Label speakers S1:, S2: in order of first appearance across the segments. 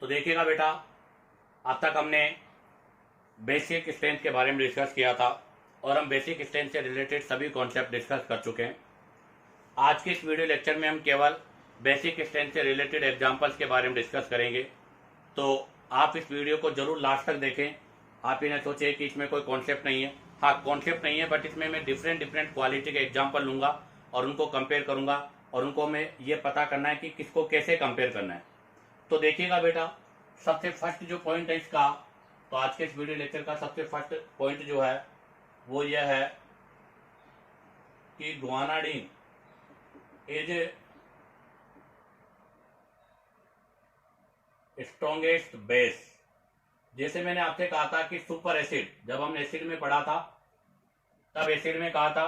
S1: देखिएगा बेटा, अब तक हमने बेसिक स्ट्रेंथ के बारे में डिस्कस किया था और हम बेसिक स्ट्रेंथ से रिलेटेड सभी कॉन्सेप्ट डिस्कस कर चुके हैं। आज के इस वीडियो लेक्चर में हम केवल बेसिक स्ट्रेंथ से रिलेटेड एग्जांपल्स के बारे में डिस्कस करेंगे। तो आप इस वीडियो को जरूर लास्ट तक देखें। आप इन्हें सोचें कि इसमें कोई कॉन्सेप्ट नहीं है। हाँ, कॉन्सेप्ट नहीं है, बट इसमें मैं डिफरेंट क्वालिटी के एग्जाम्पल लूंगा और उनको कंपेयर करूंगा और उनको मैं ये पता करना है कि किसको कैसे कंपेयर करना है। तो देखिएगा बेटा, सबसे फर्स्ट जो पॉइंट है इसका, तो आज के इस वीडियो लेक्चर का सबसे फर्स्ट पॉइंट जो है वो यह है कि गुआनाडीन इज स्ट्रॉन्गेस्ट बेस। जैसे मैंने आपसे कहा था कि सुपर एसिड, जब हम एसिड में पढ़ा था तब एसिड में कहा था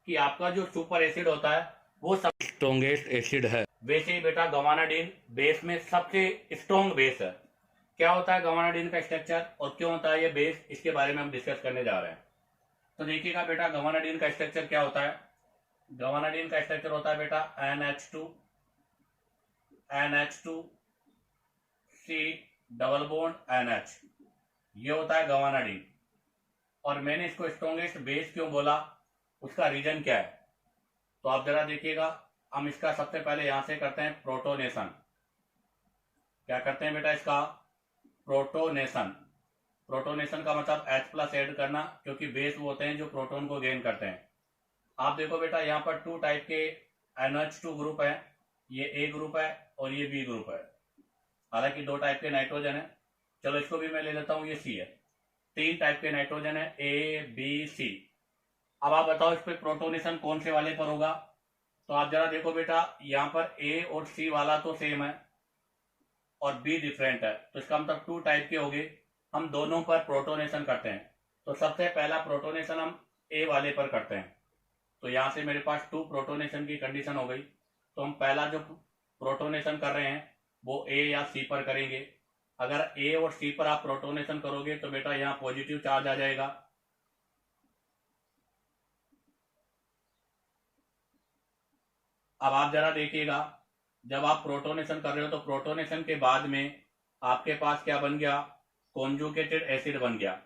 S1: कि आपका जो सुपर एसिड होता है वो सब स्ट्रॉन्गेस्ट एसिड है। वैसे ही बेटा गवानाडीन बेस में सबसे स्ट्रॉन्ग बेस है। क्या होता है गवानाडीन का स्ट्रक्चर और क्यों होता है ये बेस, इसके बारे में हम डिस्कस करने जा रहे हैं। तो देखिएगा बेटा, गवानाडीन का स्ट्रक्चर क्या होता है। गवानाडीन का स्ट्रक्चर होता है बेटा NH2 C double bond NH, ये होता है गवानाडीन। और मैंने इसको स्ट्रॉन्गेस्ट बेस क्यों बोला, उसका रीजन क्या है, तो आप जरा देखिएगा। हम इसका सबसे पहले यहां से करते हैं प्रोटोनेशन। क्या करते हैं बेटा, इसका प्रोटोनेशन। प्रोटोनेशन का मतलब H+ ऐड करना, क्योंकि बेस वो होते हैं जो प्रोटोन को गेन करते हैं। आप देखो बेटा, यहाँ पर 2 टाइप के NH2 ग्रुप है, ये A ग्रुप है और ये B ग्रुप है। हालांकि 2 टाइप के नाइट्रोजन है, चलो इसको भी मैं ले लेता हूं, ये C है। 3 टाइप के नाइट्रोजन है, A B C। अब आप बताओ इस पे प्रोटोनेशन कौन से वाले पर होगा। तो आप जरा देखो बेटा, यहाँ पर A और C वाला तो सेम है और B डिफरेंट है, तो इसका मतलब 2 टाइप के हो गए। हम दोनों पर प्रोटोनेशन करते हैं। तो सबसे पहला प्रोटोनेशन हम A वाले पर करते हैं। तो यहां से मेरे पास 2 प्रोटोनेशन की कंडीशन हो गई। तो हम पहला जो प्रोटोनेशन कर रहे हैं वो A या C पर करेंगे। अगर A और C पर आप प्रोटोनेशन करोगे तो बेटा यहाँ पॉजिटिव चार्ज आ जाएगा। अब आप जरा देखिएगा, जब आप प्रोटोनेशन कर रहे हो तो प्रोटोनेशन के बाद में आपके पास क्या बन गया, कॉन्जुगेटेड एसिड बन गया।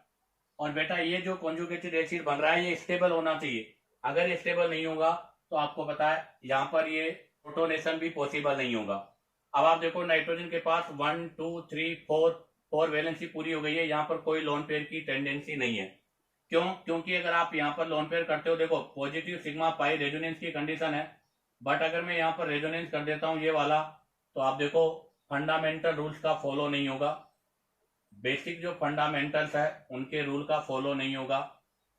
S1: और बेटा ये जो कॉन्जुगेटेड एसिड बन रहा है ये स्टेबल होना चाहिए। अगर ये स्टेबल नहीं होगा तो आपको पता है यहाँ पर ये प्रोटोनेशन भी पॉसिबल नहीं होगा। अब आप देखो, नाइट्रोजन के पास 1 2 3 4 वैलेंसी पूरी हो गई है, यहाँ पर कोई लोन पेयर की टेंडेंसी नहीं है। क्यों? क्योंकि अगर आप यहाँ पर लोन पेयर करते हो, देखो पॉजिटिव सिग्मा पाई रेजोनेंस की कंडीशन है, बट अगर मैं यहाँ पर रेजोनेंस कर देता हूँ ये वाला, तो आप देखो फंडामेंटल रूल्स का फॉलो नहीं होगा। बेसिक जो फंडामेंटल्स है उनके रूल का फॉलो नहीं होगा।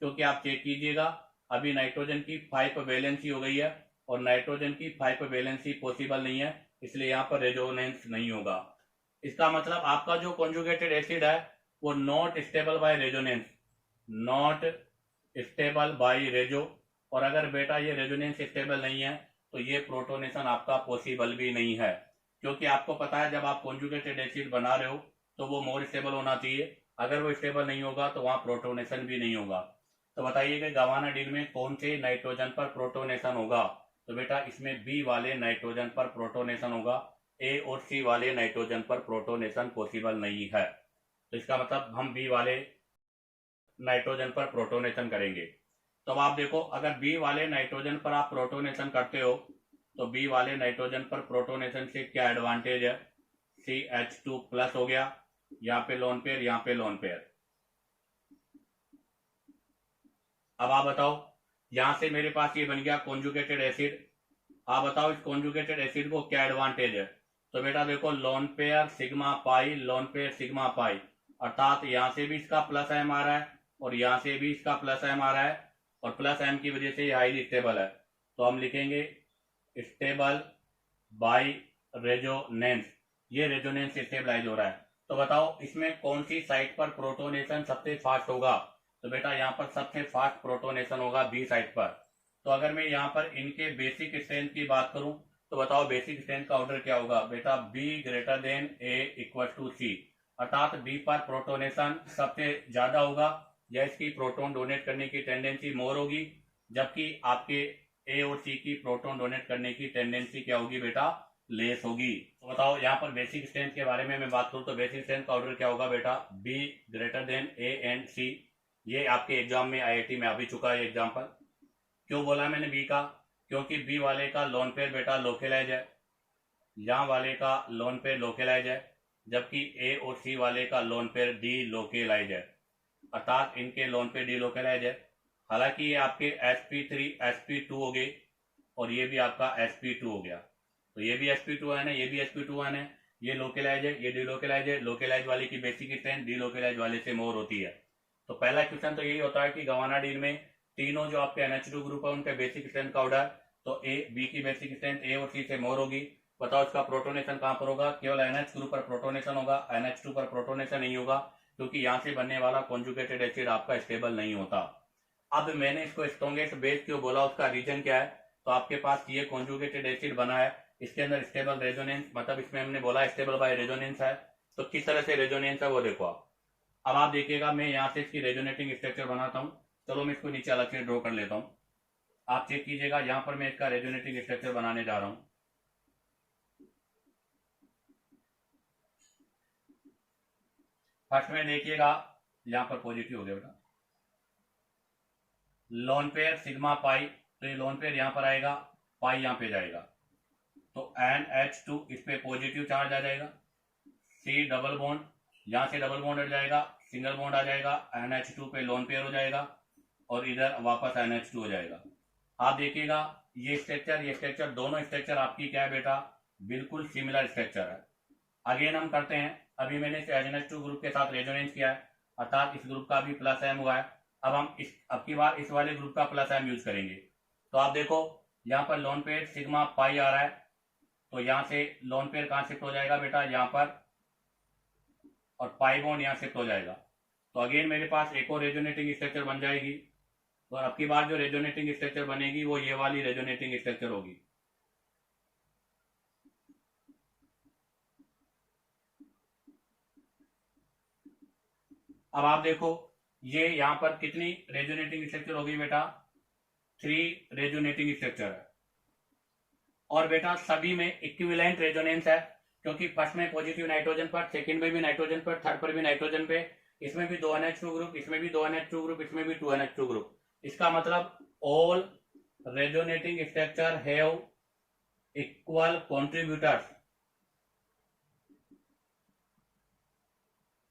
S1: क्योंकि आप चेक कीजिएगा, अभी नाइट्रोजन की 5 वैलेंसी हो गई है और नाइट्रोजन की 5 वैलेंसी पॉसिबल नहीं है, इसलिए यहाँ पर रेजोनेंस नहीं होगा। इसका मतलब आपका जो कॉन्जुगेटेड एसिड है वो not stable by resonance, not stable by रेजो। और अगर बेटा ये रेजोनेंस स्टेबल नहीं है तो ये प्रोटोनेशन आपका पॉसिबल भी नहीं है। क्योंकि आपको पता है जब आप कॉन्जुगेटेड एसिड बना रहे हो तो वो मोर स्टेबल होना चाहिए। अगर वो स्टेबल नहीं होगा तो वहां प्रोटोनेशन भी नहीं होगा। तो बताइए कि गवानाडीन में कौन से नाइट्रोजन पर प्रोटोनेशन होगा। तो बेटा इसमें बी वाले नाइट्रोजन पर प्रोटोनेशन होगा, ए और सी वाले नाइट्रोजन पर प्रोटोनेशन पॉसिबल नहीं है। तो इसका मतलब हम बी वाले नाइट्रोजन पर प्रोटोनेशन करेंगे। तो अब आप देखो, अगर बी वाले नाइट्रोजन पर आप प्रोटोनेशन करते हो तो बी वाले नाइट्रोजन पर प्रोटोनेशन से क्या एडवांटेज है, CH2+ हो गया, यहाँ पे लोन पेयर, यहाँ पे लोन पेयर। अब आप बताओ, यहां से मेरे पास ये बन गया कॉन्जुगेटेड एसिड। आप बताओ इस कॉन्जुगेटेड एसिड को क्या एडवांटेज है। तो बेटा देखो, लोन पेयर सिग्मा पाई, लोन पेयर सिग्मा पाई, अर्थात यहां से भी इसका +M आ रहा है और यहां से भी इसका +M आ रहा है और +M की वजह से ये हाईली स्टेबल है। तो हम लिखेंगे स्टेबल बाई रेजोनेंस, ये रेजोनेंस स्टेबलाइज हो रहा है। तो बताओ इसमें कौन सी साइट पर प्रोटोनेशन सबसे फास्ट होगा। तो बेटा यहाँ पर सबसे फास्ट प्रोटोनेशन होगा बी साइट पर। तो अगर मैं यहाँ पर इनके बेसिक स्ट्रेंथ की बात करूं तो बताओ बेसिक स्ट्रेंथ का ऑर्डर क्या होगा। बेटा B > A = C, अर्थात बी पर प्रोटोनेशन सबसे ज्यादा होगा या इसकी प्रोटोन डोनेट करने की टेंडेंसी मोर होगी, जबकि आपके ए और सी की प्रोटोन डोनेट करने की टेंडेंसी क्या होगी बेटा, लेस होगी। तो बताओ यहाँ पर बेसिक स्ट्रेंथ के बारे में मैं बात करूँ तो बेसिक स्ट्रेंथ का ऑर्डर क्या होगा बेटा, B greater than A and C. ये आपके एग्जाम में आईआईटी में आ भी चुका है एग्जाम्पल। क्यों बोला मैंने बी का, क्योंकि बी वाले का लोन पेयर बेटा लोकेलाइज है, यहाँ वाले का लोन पेयर लोकेलाइज है, जबकि ए और सी वाले का लोन पेयर डी लोकेलाइज है, अर्थात इनके लोन पेयर डी लोकेलाइज है। हालांकि ये आपके sp3 sp2 हो गए और ये भी आपका sp2 हो गया, तो ये भी sp2 है ना, ये भी sp2 है, ये लोकेलाइज है, ये डीलोकेलाइज है। लोकेलाइज वाले की बेसिक स्ट्रेंथ डीलोकेलाइज वाले से मोर होती है। तो पहला क्वेश्चन तो यही होता है कि गवानाडीन में तीनों जो आपके NH2 ग्रुप है उनके बेसिक स्ट्रेंथ का ऑर्डर, तो ए बी की बेसिक स्ट्रेंथ ए और सी से मोर होगी। बताओ इसका प्रोटोनेशन कहां पर होगा, केवल NH ग्रुप पर प्रोटोनेशन होगा, NH2 पर प्रोटोनेशन नहीं होगा, क्योंकि यहां से बनने वाला कॉन्जुगेटेड एसिड आपका स्टेबल नहीं होता। अब मैंने इसको स्ट्रॉन्गेस्ट बेस क्यों बोला, उसका रीजन क्या है, तो आपके पास ये कॉन्जुगेटेड एसिड बना है, इसके अंदर स्टेबल रेजोनेंस, मतलब इसमें हमने बोला स्टेबल बाय रेजोनेंस है। तो किस तरह से रेजोनेंस है वो देखो आप। अब आप देखिएगा मैं यहाँ से इसकी रेजोनेटिंग स्ट्रक्चर बनाता हूँ। चलो मैं इसको नीचे अलग से ड्रॉ कर लेता हूँ, आप चेक कीजिएगा। यहाँ पर मैं इसका रेजोनेटिंग स्ट्रक्चर बनाने जा रहा हूँ। फर्स्ट में देखिएगा यहाँ पर पॉजिटिव हो गया बेटा, लोन पेयर सिग्मा पाई, तो ये लोन पेयर यहाँ पर आएगा, पाई यहाँ पे जाएगा, तो NH2 इस पे पॉजिटिव चार्ज आ जाएगा, C डबल बॉन्ड, यहाँ से डबल बॉन्ड हट जाएगा, सिंगल बॉन्ड आ जाएगा, NH2 पे लोन पेयर हो जाएगा और इधर वापस NH2 हो जाएगा। आप देखिएगा ये स्ट्रक्चर दोनों स्ट्रक्चर आपकी क्या है बेटा, बिल्कुल सिमिलर स्ट्रक्चर है। अगेन हम करते हैं, अभी मैंने NH2 ग्रुप के साथ रेजोनेंस किया है, अर्थात इस ग्रुप का भी प्लस एम हुआ है। अब हम अब की बार इस वाले ग्रुप का प्लस एम यूज करेंगे। तो आप देखो यहाँ पर लोन पेयर सिग्मा पाई आ रहा है, तो यहाँ से लोन पेयर कहाँ शिफ्ट हो जाएगा बेटा, यहाँ पर, और पाई बॉन्ड यहाँ शिफ्ट हो जाएगा। तो अगेन मेरे पास एक और रेजोनेटिंग स्ट्रक्चर बन जाएगी। तो अब की बार जो रेजोनेटिंग स्ट्रक्चर बनेगी वो ये वाली रेजोनेटिंग स्ट्रक्चर होगी। अब आप देखो ये यहाँ पर कितनी रेजोनेटिंग स्ट्रक्चर होगी बेटा, 3 रेजोनेटिंग स्ट्रक्चर है। और बेटा सभी में इक्विवेलेंट रेजोनेंस है, क्योंकि फर्स्ट में पॉजिटिव नाइट्रोजन पर, सेकंड में भी नाइट्रोजन पर, थर्ड पर भी नाइट्रोजन पे, इसमें भी 2 NH2 ग्रुप, इसमें भी 2 NH2 ग्रुप, इसमें भी 2 NH2 ग्रुप। इसका मतलब all resonating structure have equal contributors.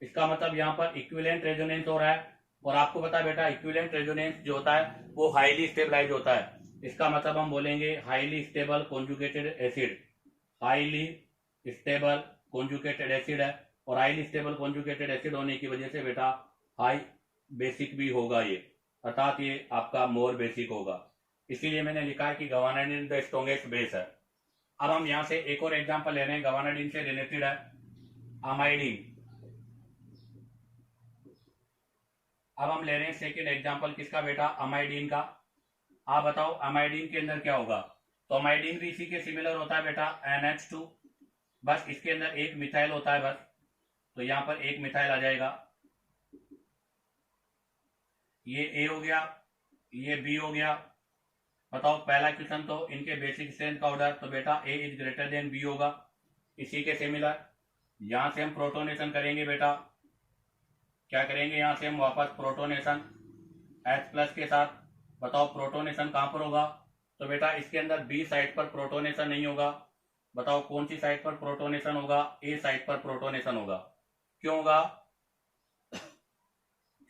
S1: इसका मतलब यहाँ पर इक्विवेलेंट रेजोनेंस हो रहा है, और आपको पता है बेटा इक्विवेलेंट रेजोनेंस जो होता है वो हाईली स्टेबलाइज होता है। इसका मतलब हम बोलेंगे highly stable conjugated acid, highly stable conjugated acid है, और हाईली स्टेबल कॉन्जुगेटेड एसिड होने की वजह से बेटा हाई बेसिक भी होगा ये, अर्थात ये आपका मोर बेसिक होगा। इसीलिए मैंने लिखा है कि गवानाडीन द स्ट्रॉन्गेस्ट बेस है। अब हम यहाँ से एक और एग्जाम्पल ले रहे हैं, गवानाडीन से रिलेटेड है अमाइडीन। अब हम ले रहे हैं सेकेंड एग्जाम्पल किसका बेटा, अमाइडीन का। आप बताओ अमाइडीन के अंदर क्या होगा, तो अमाइडीन भी इसी के सिमिलर होता है बेटा, NH2, बस इसके अंदर एक मिथाइल होता है बस, तो यहाँ पर एक मिथाइल आ जाएगा। ये A हो गया, ये B हो गया। बताओ पहला क्वेश्चन तो इनके बेसिक स्ट्रेंथ का ऑर्डर, तो बेटा A is greater than B होगा, इसी के सिमिलर। यहां से हम प्रोटोनेशन करेंगे बेटा, क्या करेंगे, यहां से हम वापस प्रोटोनेशन H+ के साथ। बताओ प्रोटोनेशन कहां पर होगा, तो बेटा इसके अंदर B साइड पर प्रोटोनेशन नहीं होगा। बताओ कौन सी साइड पर प्रोटोनेशन होगा, A साइड पर प्रोटोनेशन होगा। क्यों होगा,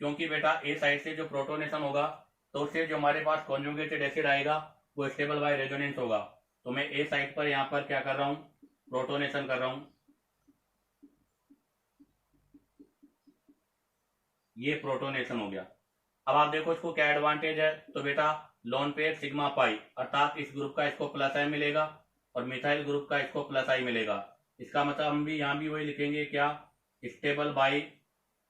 S1: क्योंकि बेटा A साइड से जो प्रोटोनेशन होगा तो उससे जो हमारे पास कॉन्जुगेटेड एसिड आएगा वो स्टेबल बाय रेजोनेंस होगा। तो मैं A साइड पर यहां पर क्या कर रहा हूं, प्रोटोनेशन कर रहा हूं, ये प्रोटोनेशन हो गया। अब आप देखो इसको क्या एडवांटेज है, तो बेटा लोन पेयर सिग्मा पाई, अर्थात इस ग्रुप का इसको प्लस आई मिलेगा और मिथाइल ग्रुप का इसको प्लस आई मिलेगा। इसका मतलब हम भी यहाँ भी वही लिखेंगे, क्या, स्टेबल बाई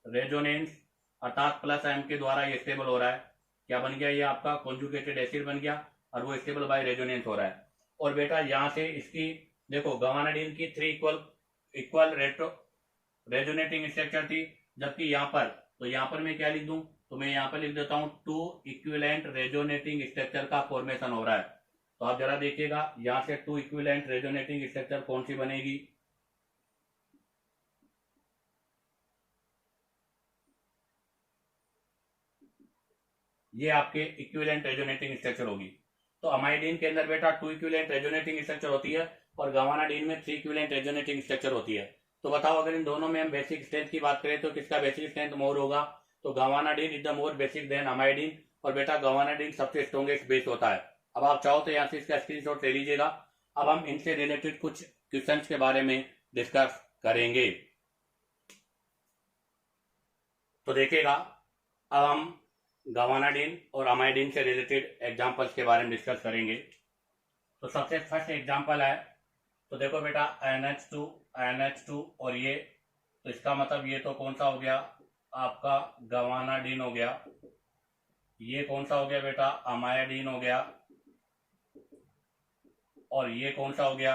S1: रेजोनेंस, अर्थात प्लस एम के द्वारा ये स्टेबल हो रहा है। क्या बन गया, ये आपका कॉन्जुगेटेड एसिड बन गया और वो स्टेबल बाय रेजोनेंस हो रहा है। और बेटा यहाँ से इसकी देखो गवानाडीन की 3 इक्वल रेजोनेटिंग स्ट्रक्चर थी, जबकि यहाँ पर, तो यहाँ पर मैं क्या लिख दूं, तो मैं यहाँ पर लिख देता हूं 2 इक्विवेलेंट रेजोनेटिंग स्ट्रक्चर का फॉर्मेशन हो रहा है। तो आप जरा देखिएगा यहां से 2 इक्विवेलेंट रेजोनेटिंग स्ट्रक्चर कौन सी बनेगी, ये आपके इक्विवेलेंट रेजोनेटिंग स्ट्रक्चर होगी। तो अमाइडीन के अंदर बेटा 2 इक्विवेलेंट रेजोनेटिंग स्ट्रक्चर होती है और गवानाडीन में 3 इक्विवेलेंट रेजोनेटिंग स्ट्रक्चर होती है। तो बताओ अगर इन दोनों में हम बेसिक स्ट्रेंथ की बात करें तो किसका बेसिक स्ट्रेंथ मोर होगा, तो guanidine is the more basic than amidine, और बेटा गवानाडीन सबसे स्ट्रॉन्गेस्ट बेस होता है। अब आप चाहो तो यहाँ से इसका स्क्रीनशॉट ले लीजिएगा। अब हम इनसे रिलेटेड कुछ क्वेश्चंस के बारे में डिस्कस करेंगे। तो देखिएगा अब हम गवानाडीन और अमाइडीन से रिलेटेड एग्जांपल्स के बारे में डिस्कस करेंगे। तो सबसे फर्स्ट एग्जांपल है, तो देखो बेटा NH2 और ये, तो इसका मतलब ये तो कौन सा हो गया आपका गवानाडीन हो गया, ये कौन सा हो गया बेटा अमाइडीन हो गया, और ये कौन सा हो गया,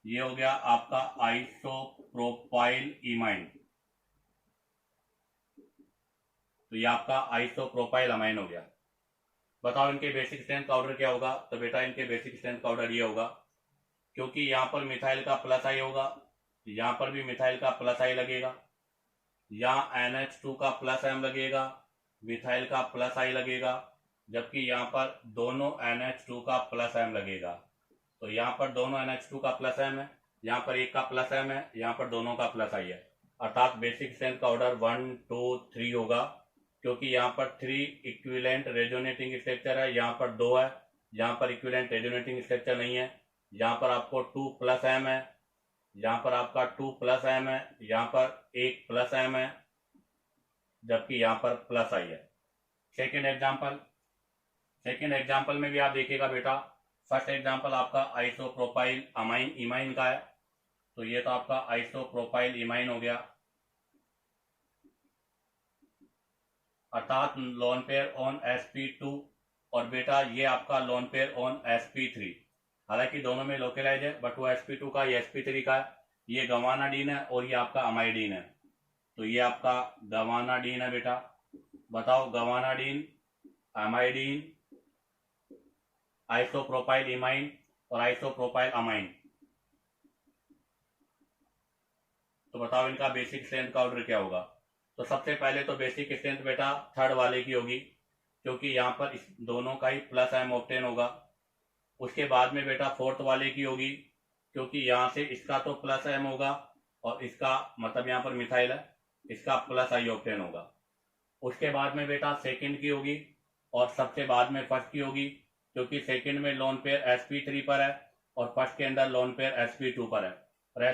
S1: ये हो गया आपका आइसोप्रोपाइल इमाइन। तो ये आपका आइसोप्रोपाइल अमाइन हो गया। बताओ इनके बेसिक स्ट्रेंथ का ऑर्डर क्या होगा, तो बेटा इनके बेसिक स्ट्रेंथ का ऑर्डर ये होगा, क्योंकि यहां पर मिथाइल का प्लस आई होगा, यहां पर भी मिथाइल का प्लस आई लगेगा, यहाँ NH2 का प्लस एम लगेगा, मिथाइल का प्लस आई लगेगा, जबकि यहाँ पर दोनों NH2 का प्लस एम लगेगा। तो यहाँ पर दोनों NH2 का प्लस एम है, यहाँ पर एक का प्लस एम है, यहाँ पर दोनों का प्लस आई है, अर्थात बेसिक स्ट्रेंथ का ऑर्डर 1 2 3 होगा, क्योंकि यहाँ पर 3 इक्विवेलेंट रेजोनेटिंग स्ट्रक्चर है, यहाँ पर 2 है, यहाँ पर इक्विवेलेंट रेजोनेटिंग स्ट्रक्चर नहीं है, यहाँ पर आपको 2 प्लस एम है, यहाँ पर आपका 2 प्लस एम है, यहाँ पर 1 प्लस एम है, जबकि यहाँ पर प्लस आई है। सेकेंड एग्जाम्पल में भी आप देखिएगा बेटा, फर्स्ट एग्जाम्पल आपका आइसोप्रोपाइल अमाइन इमाइन का है, तो ये तो आपका आइसोप्रोपाइल इमाइन हो गया, अर्थात लोन पेयर ऑन sp2, और बेटा ये आपका लोन पेयर ऑन sp3। हालांकि दोनों में लोकेलाइज है, बट वो sp2 का ये sp3 का है, ये गवानाडीन है और ये आपका अमाइडीन है। तो ये आपका गवानाडीन है बेटा। बताओ गवानाडीन, अमाइडीन, आइसोप्रोपाइल इमाइन और आइसोप्रोपाइल अमाइन, तो बताओ इनका बेसिक स्ट्रेंथ का ऑर्डर क्या होगा। तो सबसे पहले तो बेसिक स्ट्रेंथ बेटा थर्ड वाले की होगी, क्योंकि यहाँ पर इस दोनों का ही प्लस एम ऑब्टेन होगा। उसके बाद में बेटा फोर्थ वाले की होगी, क्योंकि यहाँ से इसका तो प्लस एम होगा और इसका मतलब यहाँ पर मिथाइल है, इसका प्लस आई ऑब्टेन होगा। उसके बाद में बेटा सेकंड की होगी और सबसे बाद में फर्स्ट की होगी, क्योंकि सेकंड में लोन पेयर sp3 पर है और फर्स्ट के अंदर लोन पेयर sp2 पर है, और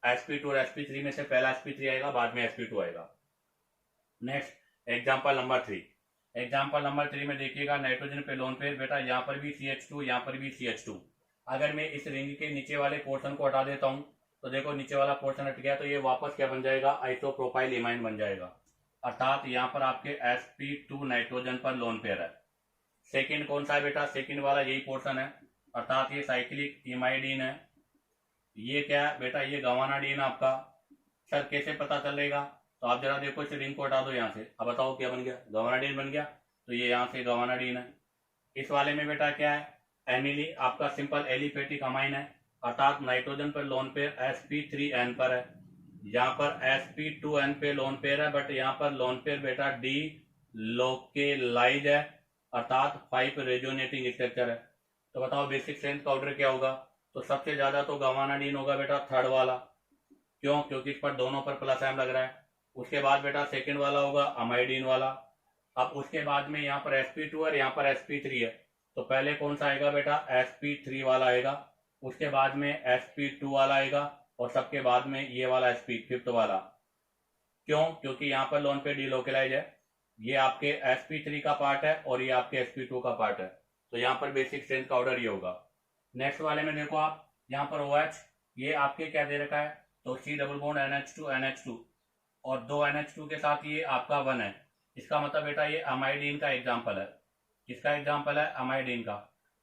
S1: sp2 और sp3 में से पहला sp3 आएगा, बाद में sp2 आएगा। नेक्स्ट एग्जांपल नंबर 3 में देखिएगा नाइट्रोजन पे लोन पेयर, बेटा यहाँ पर भी CH2, यहाँ पर भी CH2। अगर मैं इस रिंग के नीचे वाले पोर्शन को हटा देता हूँ, तो देखो नीचे वाला पोर्शन हट गया, तो ये वापस क्या बन जाएगा, आइसोप्रोपाइल इमाइन बन जाएगा, अर्थात यहाँ पर आपके sp2 नाइट्रोजन पर लोन पेयर है। सेकंड कौन सा है बेटा, सेकंड वाला यही पोर्शन है, अर्थात ये साइक्लिक इमाइडीन है। ये क्या है बेटा, ये गवानाडीन आपका। सर कैसे पता चलेगा, तो आप जरा देखो, इस रिंग को हटा दो यहाँ से, अब बताओ क्या बन गया, गवानाडीन बन गया। तो ये यहाँ से गवानाडीन है। इस वाले में बेटा क्या है, एनिली आपका सिंपल एलिफेटिक अमाइन है, अर्थात नाइट्रोजन पर लोन पेयर sp3n पर है, यहाँ पर sp2n पे लोन पेयर है, बट यहाँ पर लोन पेयर बेटा डी लोकेलाइज है, अर्थात 5 रेजोनेटिंग स्ट्रक्चर है। तो बताओ बेसिक स्ट्रेंथ का ऑर्डर क्या होगा, तो सबसे ज्यादा तो गवानाडीन होगा बेटा थर्ड वाला, क्यों, क्योंकि इस पर दोनों पर प्लस एम लग रहा है। उसके बाद बेटा सेकंड वाला होगा अमाइडीन वाला। अब उसके बाद में यहाँ पर sp2 है, यहाँ पर sp3 है, तो पहले कौन सा आएगा बेटा, sp3 वाला आएगा, उसके बाद में sp2 वाला आएगा, और सबके बाद में ये वाला फिफ्थ वाला। क्यों, क्योंकि यहाँ पर लोन पे डीलोकेलाइज है, ये आपके sp3 का पार्ट है और ये आपके sp2 का पार्ट है, तो यहाँ पर बेसिक स्ट्रेंथ का ऑर्डर ये होगा। नेक्स्ट वाले में देखो आप, यहाँ पर OH, ये आपके क्या दे रखा है, तो C डबल बॉन्ड NH2 और 2 NH2 के साथ ये आपका 1 है, इसका मतलब बेटा ये अमाइडीन का एग्जाम्पल है। किसका एग्जाम्पल है, अमाइडीन का।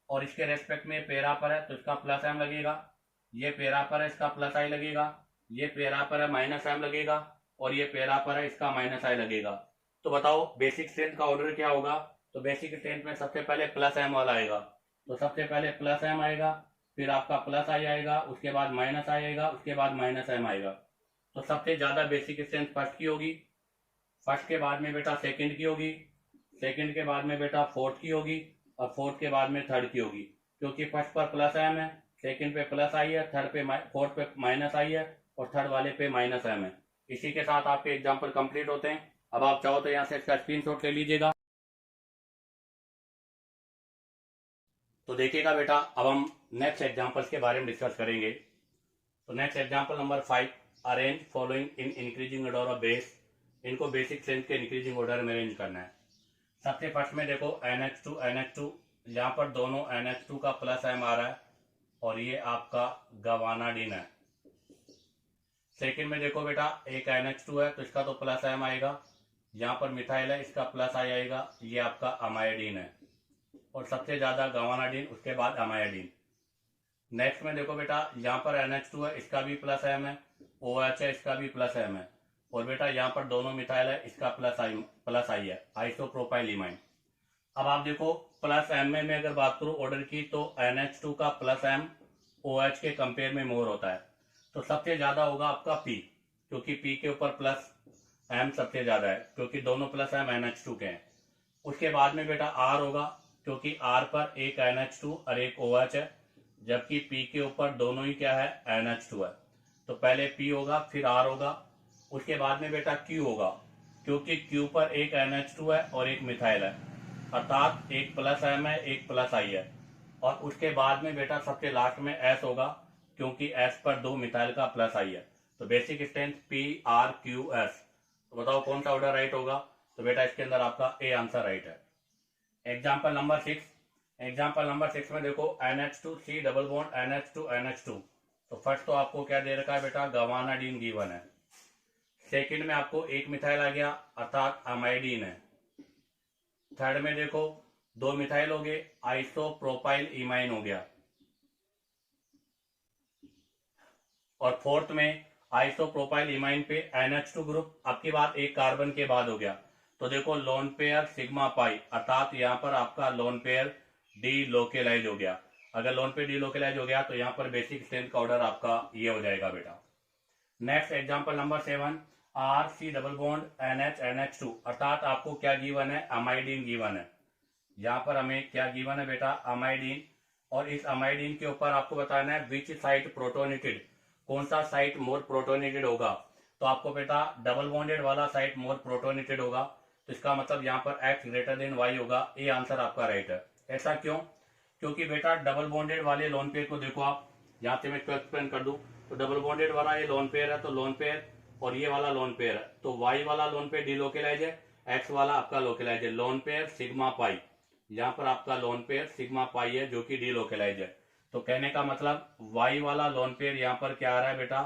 S1: और इसके रेस्पेक्ट में पेरा पर है, तो इसका प्लस एम लगेगा, ये पेरा पर है, इसका प्लस आई लगेगा, ये पेरा पर है माइनस एम लगेगा, और ये पेरा पर है, इसका माइनस आई लगेगा। तो बताओ बेसिक स्ट्रेंथ का ऑर्डर क्या होगा, तो बेसिक स्ट्रेंथ में सबसे पहले प्लस एम वाला आएगा, तो सबसे पहले प्लस एम आएगा, फिर आपका प्लस आई आएगा, उसके बाद माइनस आई आएगा, उसके बाद माइनस एम आएगा। तो सबसे ज्यादा बेसिक स्ट्रेंथ फर्स्ट की होगी, फर्स्ट के बाद में बेटा सेकंड की होगी, सेकंड के बाद में बेटा फोर्थ की होगी, और फोर्थ के बाद में थर्ड की होगी। क्योंकि फर्स्ट पर प्लस एम है, सेकंड पे प्लस आई है, थर्ड पे फोर्थ पे माइनस आई है, और थर्ड वाले पे माइनस एम है। इसी के साथ आपके एग्जाम्पल कंप्लीट होते हैं। अब आप चाहो तो यहाँ से इसका स्क्रीनशॉट ले लीजिएगा। तो देखिएगा बेटा, अब हम नेक्स्ट एग्जाम्पल्स के बारे में डिस्कस करेंगे। तो next example number 5, arrange following in increasing order of base. इनको बेसिक स्ट्रेंथ के इंक्रीजिंग ऑर्डर में अरेंज करना है। सबसे फर्स्ट में देखो NH2 NH2, यहाँ पर दोनों NH2 का प्लस एम आ रहा है, और ये आपका गवानाडीन है। सेकंड में देखो बेटा, एक NH2 है तो इसका तो प्लस एम आएगा, यहाँ पर मिथाइल है, इसका प्लस आई आएगा, ये आपका अमाइडीन है, और सबसे ज्यादा गवानाडीन, उसके बाद अमाइडीन। नेक्स्ट में देखो बेटा, यहाँ पर NH2 है, इसका भी प्लस एम है, OH है, इसका भी प्लस एम है, और बेटा यहाँ पर दोनों मिथाइल है, इसका प्लस आई है, आइसोप्रोपाइल इमाइन। अब आप देखो प्लस एम में अगर बात करूं ऑर्डर की, तो NH2 का प्लस एम OH के कंपेयर में मोर होता है, तो सबसे ज्यादा होगा आपका P, क्योंकि P के ऊपर प्लस एम सबसे ज्यादा है, क्योंकि दोनों प्लस एम NH2 के हैं। उसके बाद में बेटा R होगा, क्योंकि R पर एक NH2 और एक OH है, जबकि P के ऊपर दोनों ही क्या है, NH2 है। तो पहले P होगा, फिर R होगा। उसके बाद में बेटा Q होगा, क्योंकि Q पर एक NH2 है और एक मिथाइल है, अर्थात एक प्लस एम है, एक प्लस आई है। और उसके बाद में बेटा सबसे लास्ट में S होगा, क्योंकि S पर दो मिथाइल का प्लस आई है। तो बेसिक स्ट्रेंथ PRQS। तो बताओ कौन सा ऑर्डर राइट होगा? तो बेटा इसके अंदर आपका ए आंसर राइट है। एग्जाम्पल नंबर 6, एग्जाम्पल नंबर 6 में देखो NH2C double bond NH2 NH2। तो फर्स्ट तो आपको क्या दे रखा है बेटा, गवानाडीन गिवन है। सेकंड में आपको एक मिथाइल आ गया, अर्थात अमाइडीन है। थर्ड में देखो दो मिथाइल हो गए, आइसोप्रोपाइल इमाइन हो गया। और फोर्थ में आइसोप्रोपाइल इमाइन पे NH2 ग्रुप, आपकी बात एक कार्बन के बाद हो गया। तो देखो लोन पेयर सिग्मा पाई, अर्थात यहाँ पर आपका लोन पेयर डी लोकेलाइज हो गया। अगर लोन पेयर डी लोकेलाइज हो गया तो यहाँ पर बेसिक स्ट्रेंथ का ऑर्डर आपका ये हो जाएगा बेटा। Next example number 7, RC double bond NH2, अर्थात आपको क्या गिवन है, अमाइडीन गिवन है। यहाँ पर हमें क्या गिवन है बेटा, अमाइडीन। और इस अमाइडीन के ऊपर आपको बताना है विच साइट प्रोटोनेटेड, कौन सा साइट मोर प्रोटोनेटेड होगा। तो आपको बेटा डबल बॉन्डेड वाला साइट मोर प्रोटोनेटेड होगा, तो इसका मतलब यहाँ पर X ग्रेटर देन Y होगा। ये आंसर आपका राइट है। ऐसा क्यों? क्योंकि बेटा डबल बॉन्डेड वाले लोन पेयर को देखो आप, यहाँ से मैं इसको एक्सप्लेन कर दूं, तो डबल बॉन्डेड वाला ये लोन पेयर है, तो लोन पेयर और ये वाला लोन पेयर है, तो Y वाला लोन पेयर डीलोकेलाइज है, X वाला आपका लोकेलाइज है। लोन पेयर सिग्मा पाई, यहाँ पर आपका लोन पेयर सिग्मा पाई है जो कि डीलोकेलाइज है। तो कहने का मतलब Y वाला लोन पेयर यहाँ पर क्या आ रहा है बेटा,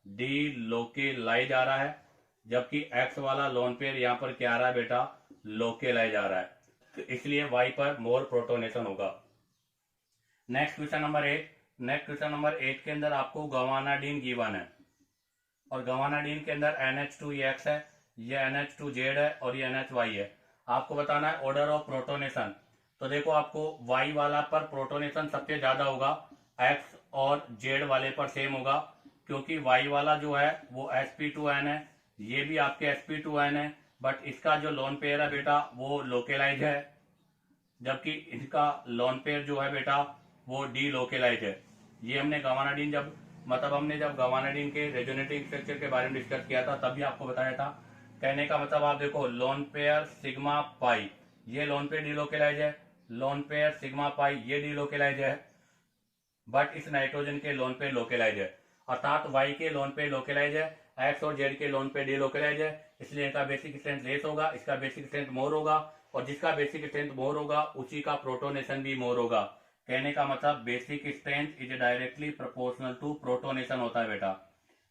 S1: डीलोकेलाइज आ रहा है, जबकि X वाला लोन पेयर यहाँ पर क्या आ रहा है बेटा, लोकेलाइज आ रहा है। तो इसलिए Y पर मोर प्रोटोनेशन होगा। Next question number 8, next question number 8 के अंदर आपको गवानाडीन गिवन है, और गवानाडीन के अंदर NH2X है, ये NH2Z है, और ये NHY है। आपको बताना है ऑर्डर ऑफ प्रोटोनेशन। तो देखो आपको Y वाला पर प्रोटोनेशन सबसे ज्यादा होगा, X और Z वाले पर सेम होगा, क्योंकि Y वाला जो है वो sp2n है, ये भी आपके sp2n है, बट इसका जो लोन पेयर है बेटा वो लोकेलाइज है, जबकि इनका लोन पेयर जो है बेटा वो डी लोकेलाइज है। ये हमने गवानाडीन जब गवानाडीन के रेजोनेटिंग स्ट्रक्चर के बारे में डिस्कस किया था तभी आपको बताया था। कहने का मतलब आप देखो लोन पेयर सिग्मा पाई, ये लोन पेयर डीलोकेलाइज है, लोन पेयर सिग्मा पाई ये डीलोकेलाइज है, बट इस नाइट्रोजन के लोन पेयर लोकेलाइज है, अर्थात Y के लोन पेयर लोकेलाइज है, X और Z के लोन पेयर डीलोकेलाइज है, इसलिए इनका बेसिक स्ट्रेंथ लेस होगा, इसका बेसिक स्ट्रेंथ मोर होगा, और जिसका बेसिक स्ट्रेंथ मोर होगा उसी का प्रोटोनेशन भी मोर होगा। कहने का मतलब basic strength is directly proportional to protonation होता है बेटा,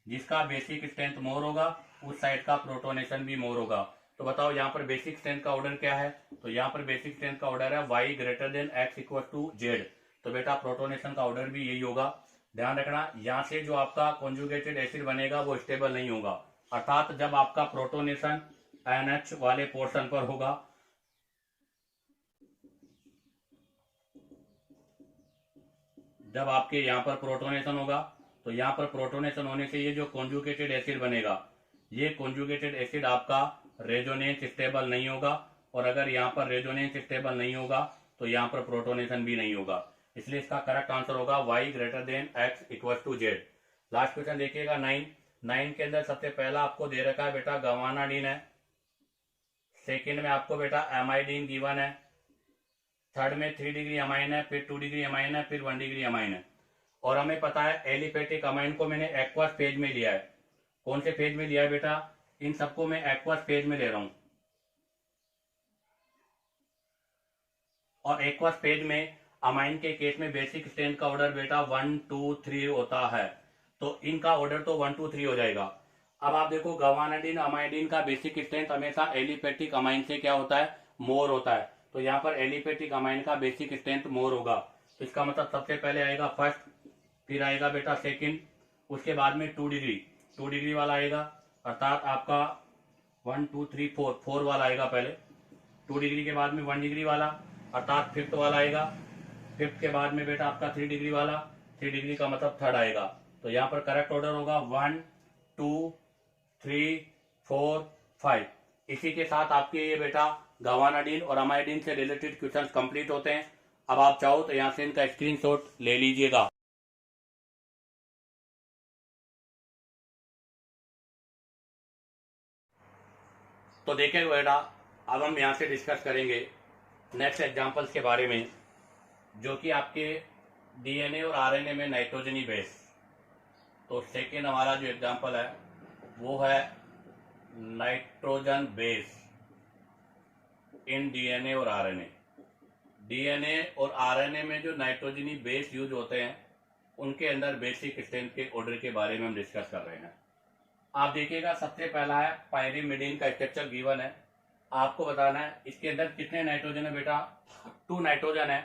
S1: जिसका बेसिक स्ट्रेंथ मोर होगा उस साइड का प्रोटोनेशन भी मोर होगा। तो बताओ यहाँ पर बेसिक स्ट्रेंथ का ऑर्डर क्या है? तो यहाँ पर बेसिक स्ट्रेंथ का ऑर्डर है Y greater than X equal to Z। तो बेटा प्रोटोनेशन का ऑर्डर भी यही होगा। ध्यान रखना, यहाँ से जो आपका कॉन्जुगेटेड एसिड बनेगा वो स्टेबल नहीं होगा, अर्थात जब आपका प्रोटोनेशन NH वाले पोर्शन पर होगा जब आपके यहाँ पर प्रोटोनेशन होगा तो यहाँ पर प्रोटोनेशन होने से ये जो कॉन्जुगेटेड एसिड बनेगा, ये कॉन्जुगेटेड एसिड आपका रेजोनेंस स्टेबल नहीं होगा, और अगर यहाँ पर रेजोनेंस स्टेबल नहीं होगा तो यहाँ पर प्रोटोनेशन भी नहीं होगा। इसलिए इसका करेक्ट आंसर होगा y greater than x equal to z। Last question देखिएगा 9 के अंदर सबसे पहला आपको दे रखा है बेटा गवानाडीन है, सेकेंड में आपको बेटा एमाइडीन गिवन है, थर्ड में 3 डिग्री अमाइन है, फिर 2 डिग्री अमाइन है, फिर 1 डिग्री अमाइन है, और हमें पता है एलिफेटिक अमाइन को मैंने एक्वस फेज में लिया है। कौन से फेज में लिया है बेटा? इन सबको मैं एक्वस फेज में ले रहा हूं, और एक्वस फेज में अमाइन के केस में बेसिक स्ट्रेंथ का ऑर्डर बेटा 1 2 3 होता है, तो इनका ऑर्डर तो 1 2 3 हो जाएगा। अब आप देखो गवानाडीन अमाइडीन का बेसिक स्ट्रेंथ हमेशा एलिफेटिक अमाइन से क्या होता है? मोर होता है। तो यहाँ पर एलिफेटिक अमाइन का बेसिक स्ट्रेंथ मोर होगा, तो इसका मतलब सबसे पहले आएगा फर्स्ट, फिर आएगा बेटा सेकंड, उसके बाद में 2 डिग्री वाला आएगा, अर्थात आपका 1 2 3 4 वाला आएगा पहले, 2 डिग्री के बाद में 1 डिग्री वाला, अर्थात फिफ्थ वाला आएगा, फिफ्थ के बाद में बेटा आपका 3 डिग्री वाला, 3 डिग्री का मतलब थर्ड आएगा। तो यहाँ पर करेक्ट ऑर्डर होगा 1 2 3 4 5। इसी के साथ आपके ये बेटा गवानाडीन और अमाइडीन से रिलेटेड क्वेश्चंस कंप्लीट होते हैं। अब आप चाहो तो यहाँ से इनका स्क्रीनशॉट ले लीजिएगा। तो देखिए बेटा, अब हम यहाँ से डिस्कस करेंगे नेक्स्ट एग्जांपल्स के बारे में, जो कि आपके डीएनए और आरएनए में नाइट्रोजनी बेस। तो सेकेंड हमारा जो एग्जांपल है वो है नाइट्रोजन बेस इन डीएनए और आरएनए। डीएनए और आरएनए में जो नाइट्रोजनी बेस यूज होते हैं उनके अंदर बेसिक स्ट्रेंथ के ऑर्डर के बारे में हम डिस्कस कर रहे हैं। आप देखिएगा सबसे पहला है पायरिमिडीन का स्ट्रक्चर गिवन है, आपको बताना है इसके अंदर कितने नाइट्रोजन है बेटा? 2 नाइट्रोजन है।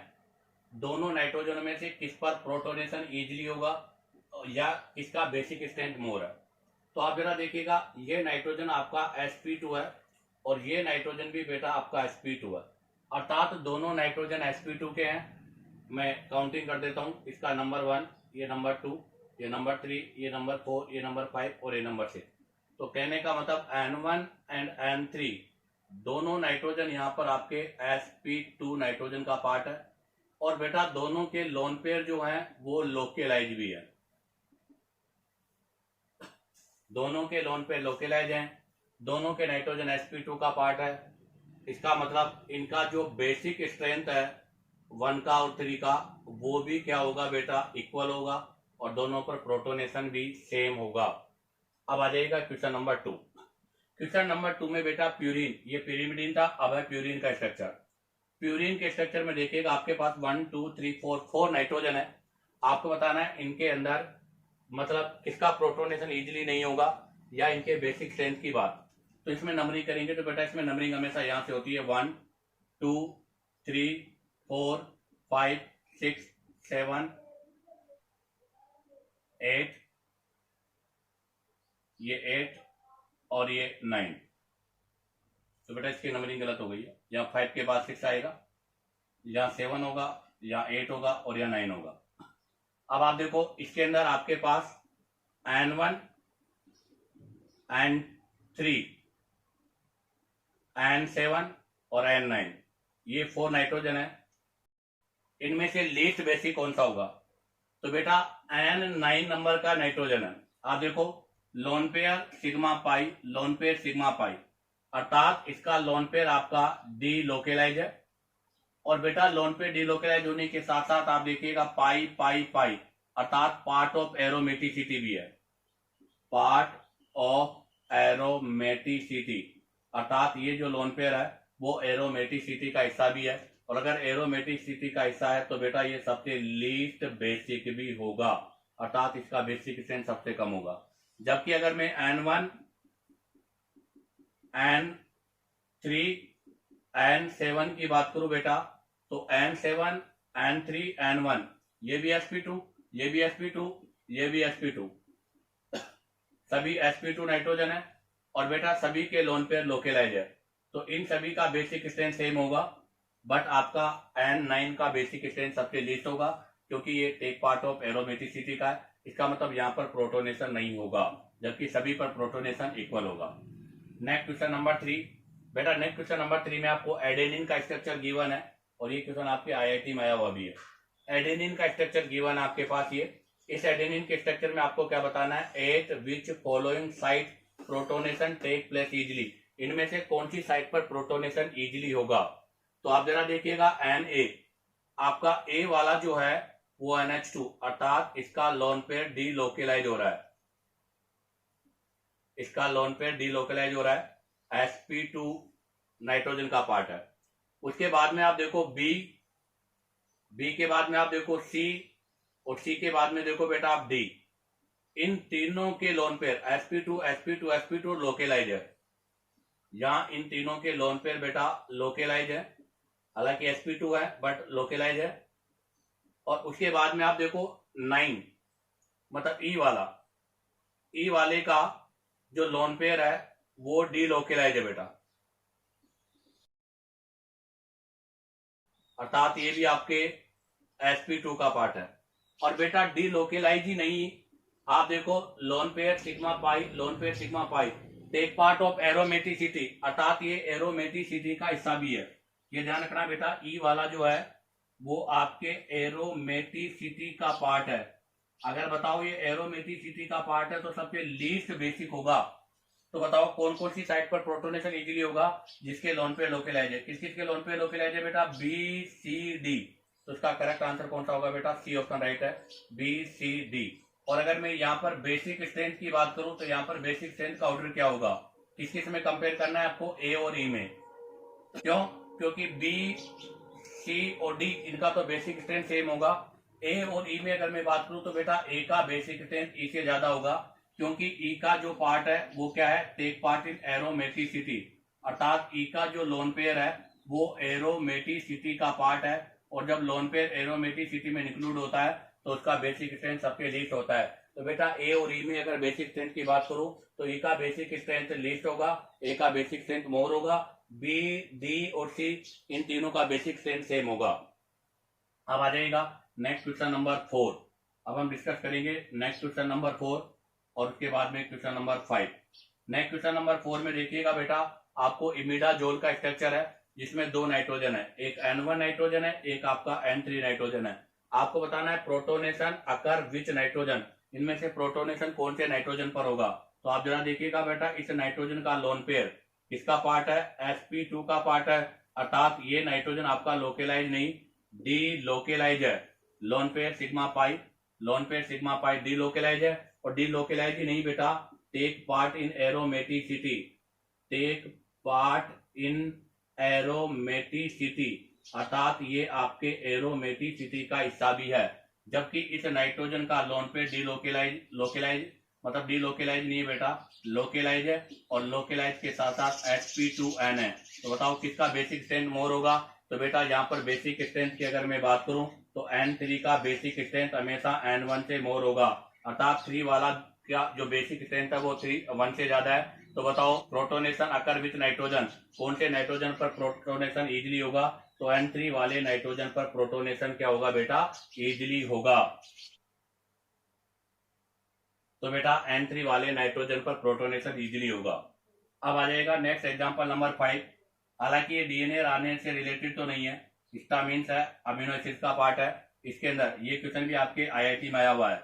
S1: दोनों नाइट्रोजन में से किस पर प्रोटोनेशन इजीली होगा या किसका बेसिक स्ट्रेंथ मोर है? तो आप बेटा देखिएगा ये नाइट्रोजन आपका sp2 है और ये नाइट्रोजन भी बेटा आपका sp2 है, अर्थात दोनों नाइट्रोजन sp2 के हैं। मैं काउंटिंग कर देता हूं, इसका नंबर 1, ये नंबर 2, ये नंबर 3, ये नंबर 4, ये नंबर 5 और ये नंबर 6। तो कहने का मतलब N1 एंड N3 दोनों नाइट्रोजन यहाँ पर आपके sp2 नाइट्रोजन का पार्ट है, और बेटा दोनों के लोन पेयर जो हैं वो लोकेलाइज भी है, दोनों के लोन पेयर लोकेलाइज हैं, दोनों के नाइट्रोजन sp2 का पार्ट है। इसका मतलब इनका जो बेसिक स्ट्रेंथ है 1 का और 3 का वो भी क्या होगा बेटा? इक्वल होगा, और दोनों पर प्रोटोनेशन भी सेम होगा। अब आ जाएगा क्वेश्चन नंबर 2। क्वेश्चन नंबर 2 में बेटा प्यूरिन, ये पिरिमिडीन था, अब है प्यूरिन का स्ट्रक्चर। प्यूरिन के स्ट्रक्चर में देखिएगा आपके पास 1 2 3 4 नाइट्रोजन है। आपको बताना है इनके अंदर मतलब किसका प्रोटोनेशन इजीली नहीं होगा या इनके बेसिक स्ट्रेंथ की बात। तो इसमें नंबरिंग करेंगे तो बेटा इसमें नंबरिंग हमेशा यहां से होती है 1 2 3 4 5 6 7 8, ये 8 और ये 9। तो बेटा इसकी नंबरिंग गलत हो गई है, यहाँ 5 के बाद 6 आएगा, यहाँ 7 होगा, यहाँ 8 होगा और यहाँ 9 होगा। अब आप देखो इसके अंदर आपके पास N1 N3 N7 और N9 ये 4 नाइट्रोजन है। इनमें से लीस्ट बेसिक कौन सा होगा? तो बेटा N9 नंबर का नाइट्रोजन है। आप देखो लोन पेयर सिग्मा पाई, लोन पेयर सिग्मा पाई, अर्थात इसका लोन पेयर आपका डी लोकेलाइज है, और बेटा लोन पेयर डी लोकेलाइज होने के साथ साथ आप देखिएगा पाई पाई पाई, अर्थात पार्ट ऑफ एरोमेटिसिटी भी है, पार्ट ऑफ एरोमेटिसिटी, अर्थात ये जो लोन पेयर है वो एरोमेटिसिटी का हिस्सा भी है, और अगर एरोमेटिसिटी का हिस्सा है तो बेटा ये सबसे लीस्ट बेसिक भी होगा, अर्थात इसका बेसिक स्ट्रेंथ सबसे कम होगा। जबकि अगर मैं N1 N3 N7 की बात करूं बेटा, तो N7 N3 N1 ये भी sp2, ये भी sp2, ये भी sp2, सभी sp2 नाइट्रोजन है, और बेटा सभी के लोन पेयर लोकेलाइज है, तो इन सभी का बेसिक स्ट्रेंथ सेम होगा, बट आपका N9 का बेसिक स्ट्रेंथ सबसे लीस्ट होगा, क्योंकि ये टेक पार्ट ऑफ एरोमेटिसिटी का है, इसका मतलब यहाँ पर प्रोटोनेशन नहीं होगा, जबकि सभी पर प्रोटोनेशन इक्वल होगा। Next question number 3। बेटा नेक्स्ट क्वेश्चन नंबर 3 में आपको एडेनिन का स्ट्रक्चर गिवन है, और ये क्वेश्चन आपके आईआईटी में आया हुआ भी है। एडेनिन का स्ट्रक्चर गिवन है आपके पास ये। इस एडेनिन के स्ट्रक्चर में आपको क्या बताना है, at which following site protonation take place easily, इनमें से कौन सी साइट पर प्रोटोनेशन इजिली होगा। तो आप जरा देखिएगा Na, आपका ए वाला जो है वो NH2, अर्थात इसका लोन पेयर डीलोकेलाइज हो रहा है, इसका लोन पेयर डीलोकेलाइज हो रहा है, sp2 नाइट्रोजन का पार्ट है। उसके बाद में आप देखो बी के बाद में आप देखो सी, और सी के बाद में देखो बेटा आप डी। इन तीनों के लोन पेयर sp2 लोकेलाइज है। यहां इन तीनों के लोन पेयर बेटा लोकेलाइज है, हालांकि sp2 है बट लोकेलाइज है। और उसके बाद में आप देखो 9, मतलब ई वाले का जो लोन पेयर है वो डीलोकेलाइज है बेटा, अर्थात ये भी आपके sp2 का पार्ट है। और बेटा डीलोकेलाइज ही नहीं, आप देखो lone pair sigma pi take part of aromaticity, अर्थात ये एरोमेटिसिटी का हिस्सा भी है। ये ध्यान रखना बेटा, ई वाला जो है वो आपके एरोमेटिसिटी का पार्ट है। अगर बताओ ये एरोमेटिसिटी का पार्ट है तो सबसे लीस्ट बेसिक होगा। तो बताओ कौन कौन सी साइट पर प्रोटोनेशन इजीली होगा, जिसके लोन पे लोकेलाइज है। किस के लोन पे लोकेलाइज है बेटा, BCD। तो इसका करेक्ट आंसर कौन सा होगा बेटा, सी ऑप्शन राइट है, BCD। और अगर मैं यहाँ पर बेसिक स्ट्रेंथ की बात करूं तो यहाँ पर बेसिक स्ट्रेंथ का ऑर्डर क्या होगा, किस में कंपेयर करना है आपको, ए और ई में। क्यों, क्योंकि बी सी और डी इनका तो बेसिक स्ट्रेंथ सेम होगा। ए और ई में अगर मैं बात करूं तो बेटा ए का बेसिक स्ट्रेंथ ई से ज्यादा होगा, क्योंकि ई का जो पार्ट है वो क्या है, टेक पार्ट इन एरोमेटिसिटी, अर्थात ई का जो लोन पेयर है वो एरोमेटिसिटी का पार्ट है। और जब लोन पेयर एरोमेटिसिटी में इंक्लूड होता है तो उसका बेसिक स्ट्रेंथ सबके लीस्ट होता है। तो बेटा ए और ई में अगर बेसिक स्ट्रेंथ की बात करूं तो ई का बेसिक स्ट्रेंथ लीस्ट होगा, ए का बेसिक स्ट्रेंथ मोर होगा, बी डी और सी इन तीनों का बेसिक स्ट्रेंथ सेम होगा। अब आ जाएगा नेक्स्ट क्वेश्चन नंबर 4। अब हम डिस्कस करेंगे नेक्स्ट क्वेश्चन नंबर 4 और उसके बाद में question number 5। Next question number 4 में देखिएगा बेटा, आपको इमिडाजोल का स्ट्रक्चर है जिसमें 2 नाइट्रोजन है, एक N1 नाइट्रोजन है, एक आपका N3 नाइट्रोजन है। आपको बताना है प्रोटोनेशन अकर विच नाइट्रोजन, इनमें से प्रोटोनेशन कौन से नाइट्रोजन पर होगा। तो आप जरा देखिएगा बेटा, इस नाइट्रोजन का लोन पेयर किसका पार्ट है, sp2 का पार्ट है, अर्थात ये नाइट्रोजन आपका लोकेलाइज नहीं डी लोकेलाइज है। Lone pair sigma pi delocalize है, और डी लोकेलाइज ही नहीं बेटा, take part in aromaticity, take part in aromaticity, अर्थात ये आपके एरोमेटिसिटी का हिस्सा भी है। जबकि इस नाइट्रोजन का लोन पेयर लोकेलाइज मतलब डीलोकेलाइज नहीं है बेटा, लोकेलाइज है, और लोकेलाइज के साथ साथ sp2n है। तो बताओ किसका बेसिक स्ट्रेंथ मोर होगा। तो बेटा यहाँ पर बेसिक स्ट्रेंथ की अगर मैं बात करूं तो N3 का बेसिक स्ट्रेंथ हमेशा N1 से मोर होगा, अर्थात 3 वाला क्या जो बेसिक स्ट्रेंथ है वो 1 से ज्यादा है। तो बताओ प्रोटोनेशन अकर विथ नाइट्रोजन, कौन से नाइट्रोजन पर प्रोटोनेशन इजिली होगा। तो N3 वाले नाइट्रोजन पर प्रोटोनेशन क्या होगा बेटा, इजिली होगा। तो बेटा N3 वाले नाइट्रोजन पर प्रोटोनेशन इजिली होगा। अब आ जाएगा नेक्स्ट एग्जांपल नंबर 5। हालांकि ये डीएनए आरएनए से रिलेटेड तो नहीं है, हिस्टामिन्स है, अमीनो एसिड का पार्ट है। इसके अंदर ये क्वेश्चन भी आपके आईआईटी में आया हुआ है।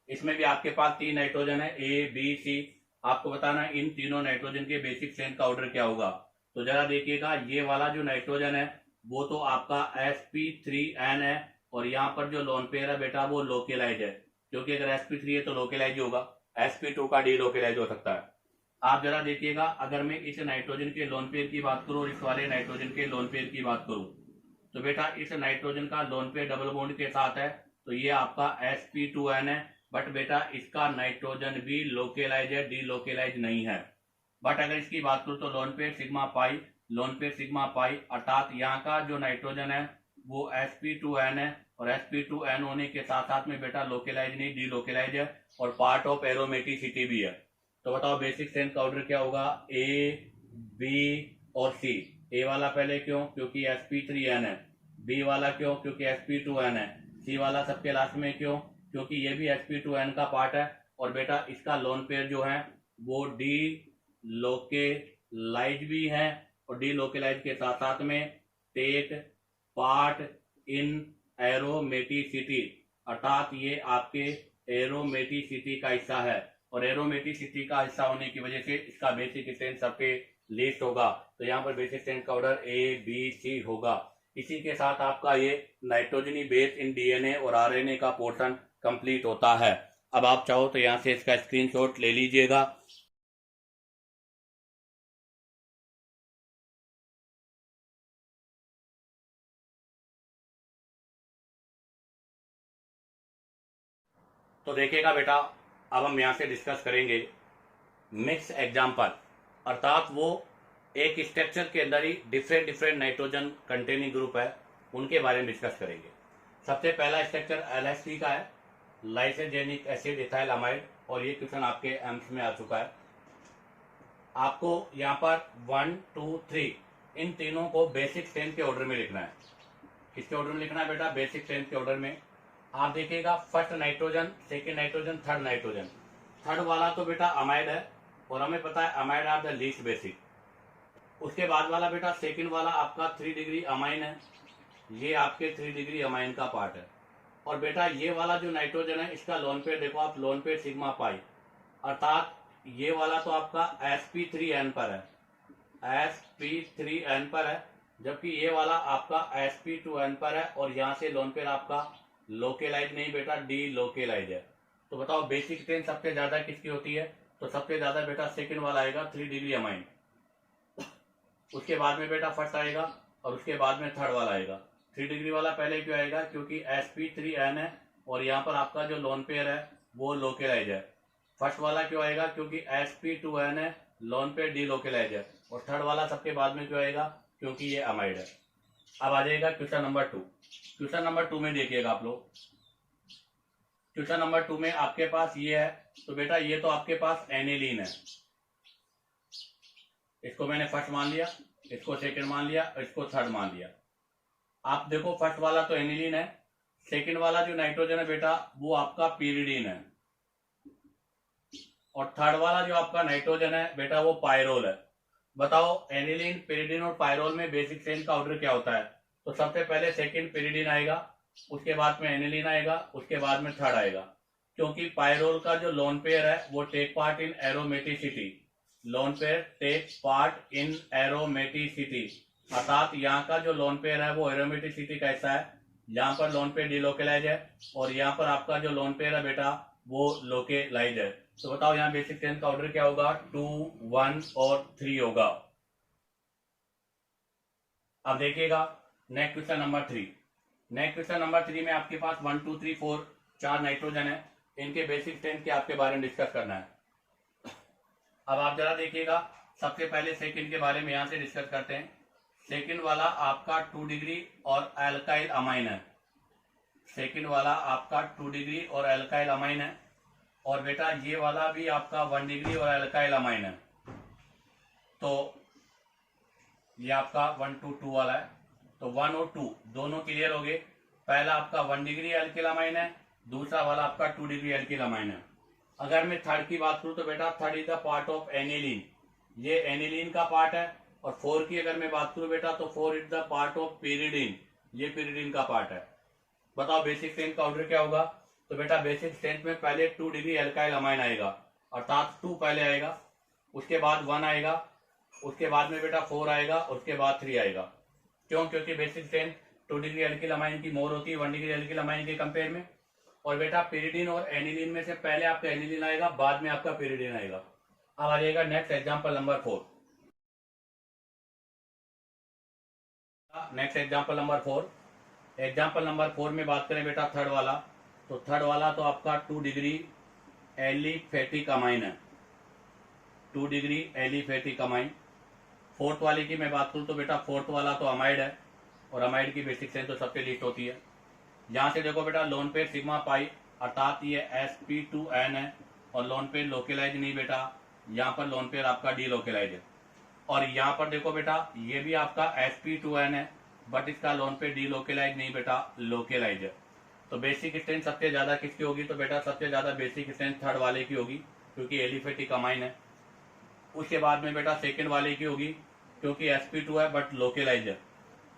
S1: इसमें भी आपके पास 3 नाइट्रोजन है, ए बी सी। आपको बताना है इन तीनों नाइट्रोजन के बेसिक स्ट्रेंथ का ऑर्डर क्या होगा। तो जरा देखिएगा, ये वाला जो नाइट्रोजन है वो तो आपका sp3n है, और यहाँ पर जो लोन पेयर है बेटा वो लोकेलाइज है, क्योंकि अगर sp3 है तो लोकेलाइज होगा, sp2 का डी लोकेलाइज हो सकता है। आप जरा देखिएगा, अगर मैं इस नाइट्रोजन के लोन पेयर की बात करूं और इस वाले नाइट्रोजन के लोन पेयर की बात करूं तो बेटा इस नाइट्रोजन का लोन पेयर डबल बॉन्ड के साथ है, तो ये आपका sp2n है। बट बेटा इसका नाइट्रोजन भी लोकेलाइज है, डी लोकेलाइज नहीं है। बट अगर इसकी बात करूं तो लोन पेयर सिग्मा पाई, अर्थात यहाँ का जो नाइट्रोजन है वो sp2n है, और sp2n होने के साथ साथ में बेटा लोकेलाइज नहीं डी लोकेलाइज है, और पार्ट ऑफ एरोमेटिसिटी भी है। तो बताओ बेसिक स्ट्रेंथ का ऑर्डर क्या होगा, ए बी और सी। ए वाला पहले क्यों, क्योंकि sp3n है, बी वाला क्यों, क्योंकि sp2n है, सी वाला सबके लास्ट में क्यों? क्योंकि ये भी sp2n का पार्ट है और बेटा इसका लोन पेयर जो है वो डी लोकेलाइज भी है और डी लोकेलाइज के साथ साथ में टेक पार्ट इन एरोमेटिसिटी, अर्थात ये आपके एरोमेटिसिटी का हिस्सा है और एरोमेटिसिटी का हिस्सा होने की वजह से इसका बेसिक स्ट्रेंथ सबके लिस्ट होगा। तो यहाँ पर बेसिक स्ट्रेंथ का ऑर्डर ABC होगा। इसी के साथ आपका ये नाइट्रोजनी बेस इन डीएनए और आरएनए का पोर्शन कंप्लीट होता है। अब आप चाहो तो यहाँ से इसका स्क्रीनशॉट ले लीजिएगा। तो देखिएगा बेटा, अब हम यहाँ से डिस्कस करेंगे मिक्स एग्जाम्पल, अर्थात वो एक स्ट्रक्चर के अंदर ही different different nitrogen containing group है, उनके बारे में डिस्कस करेंगे। सबसे पहला स्ट्रक्चर LH3 का है, लाइसोजेनिक एसिड इथाइल अमाइड, और ये क्वेश्चन आपके एम्स में आ चुका है। आपको यहाँ पर 1 2 3 इन तीनों को बेसिक स्ट्रेंथ के ऑर्डर में लिखना है। किसके ऑर्डर में लिखना है बेटा? बेसिक स्ट्रेंथ के ऑर्डर में। आप देखिएगा first nitrogen, second nitrogen, third nitrogen. Third वाला तो बेटा अमाइड है और हमें पता है amide are the least basic. उसके बाद वाला बेटा सेकंड वाला आपका 3 डिग्री अमाइन है, ये आपके 3 डिग्री अमाइन का पार्ट है। और बेटा ये वाला जो नाइट्रोजन है इसका लोन पेयर देखो आप, लोन पेयर सिग्मा पाई, अर्थात ये वाला तो आपका sp3n पर है, sp3n पर है, जबकि ये वाला आपका sp2n पर है और यहाँ से लोन पेयर आपका लोकेलाइज नहीं बेटा, डी लोकेलाइज है। तो बताओ बेसिक स्ट्रेंथ सबसे ज्यादा किसकी होती है? तो सबसे ज्यादा बेटा सेकंड वाला आएगा, 3 डिग्री अमाइन। उसके बाद में बेटा फर्स्ट आएगा और उसके बाद में थर्ड वाला आएगा। 3 डिग्री वाला पहले क्यों आएगा? क्योंकि sp3n है और यहाँ पर आपका जो लोन पेयर है वो लोकेलाइज है। फर्स्ट वाला क्यों आएगा? क्योंकि sp2n है, लोन पेयर डी लोकेलाइज है। और थर्ड वाला सबके बाद में क्यों आएगा? क्योंकि ये अमाइड है। अब आ जाएगा क्वेश्चन नंबर 2। क्वेश्चन नंबर 2 में देखिएगा आप लोग, क्वेश्चन नंबर 2 में आपके पास ये है, तो बेटा ये तो आपके पास एनिलीन है, इसको मैंने फर्स्ट मान लिया, इसको सेकंड मान लिया और इसको थर्ड मान लिया। आप देखो फर्स्ट वाला तो एनिलीन है, सेकंड वाला जो नाइट्रोजन है बेटा वो आपका पीरिडीन है, और थर्ड वाला जो आपका नाइट्रोजन है बेटा वो पायरोल है। बताओ एनिलीन, पीरिडीन और पायरोल में बेसिक स्ट्रेंथ का ऑर्डर क्या होता है? तो सबसे पहले सेकंड पीरिडीन आएगा, उसके बाद में एनिलीन आएगा, उसके बाद में थर्ड आएगा। क्योंकि पायरोल का जो लोन पेयर है वो take part in aromaticity, lone pair take part in aromaticity, अर्थात यहाँ का जो लोन पेयर है वो एरोमेटिसिटी का हिस्सा है। यहाँ पर लोन पेयर डिलोकेलाइज है और यहाँ पर आपका जो लोन पेयर है बेटा वो लोकेलाइज है। तो बताओ यहाँ बेसिक स्ट्रेंथ का ऑर्डर क्या होगा? 2 1 और 3 होगा। अब देखिएगा next question number 3। Next question number 3 में आपके पास 1 2 3 4 4 नाइट्रोजन है, इनके बेसिक स्ट्रेंथ के आपके बारे में डिस्कस करना है। अब आप जरा देखिएगा, सबसे पहले सेकंड के बारे में यहां से डिस्कस करते हैं। सेकंड वाला आपका 2 डिग्री और एल्काइल अमाइन है, सेकंड वाला आपका 2 डिग्री और एल्काइल अमाइन है, और बेटा ये वाला भी आपका 1 डिग्री और एल्काइल अमाइन है। तो ये आपका 1 2 2 वाला है, तो 1 और 2 दोनों क्लियर हो गए। पहला आपका 1 डिग्री एल्किल अमाइन है, दूसरा वाला आपका 2 डिग्री एल्किल अमाइन है। अगर मैं थर्ड की बात करूं तो बेटा third is the part of aniline, ये एनिलीन का पार्ट है। और 4 की अगर मैं बात करूं बेटा तो 4 is the part of pyridine, ये पीरिडीन का पार्ट है। बताओ बेसिक स्ट्रेंथ का ऑर्डर क्या होगा? तो बेटा बेसिक स्ट्रेंथ में पहले 2 डिग्री एल्काइल अमाइन आएगा, अर्थात 2 पहले आएगा, उसके बाद 1 आएगा, उसके बाद में बेटा 4 आएगा, उसके बाद 3 आएगा। क्यों? क्योंकि basic strength 2 degree alkyl amine की मोर होती है 1 डिग्री एल्किल अमाइन के कंपेयर में। और बेटा पीरिडीन और एनिलीन में से पहले आपका एनिलीन आएगा, बाद में आपका पीरिडीन आएगा। अब आ जाएगा next example number 4। Next example number 4, example number 4 में बात करें बेटा थर्ड वाला, तो थर्ड वाला तो आपका 2 डिग्री एलिफेटिक अमाइन है, 2 डिग्री एलिफेटिक अमाइन। फोर्थ वाले की मैं बात करूं तो बेटा फोर्थ वाला तो अमाइड है, और अमाइड की बेसिक स्ट्रेंथ तो सबसे लीस्ट होती है। यहां से देखो बेटा लोन पेयर सिग्मा पाई, अर्थात ये sp2n है, और लोन पेयर लोकेलाइज नहीं बेटा, यहाँ पर लोन पेयर आपका डी लोकेलाइज है। और यहाँ पर देखो बेटा ये भी आपका sp2n है, बट इसका लोन पेयर डी लोकेलाइज नहीं बेटा, लोकेलाइज है। तो बेसिक स्ट्रेंथ सबसे ज्यादा किसकी होगी? तो बेटा सबसे ज्यादा बेसिक स्ट्रेंथ थर्ड वाले की होगी क्योंकि एलिफेटिक अमाइन है। उसके बाद में बेटा सेकंड वाले की होगी क्योंकि sp2 है बट लोकेलाइज है।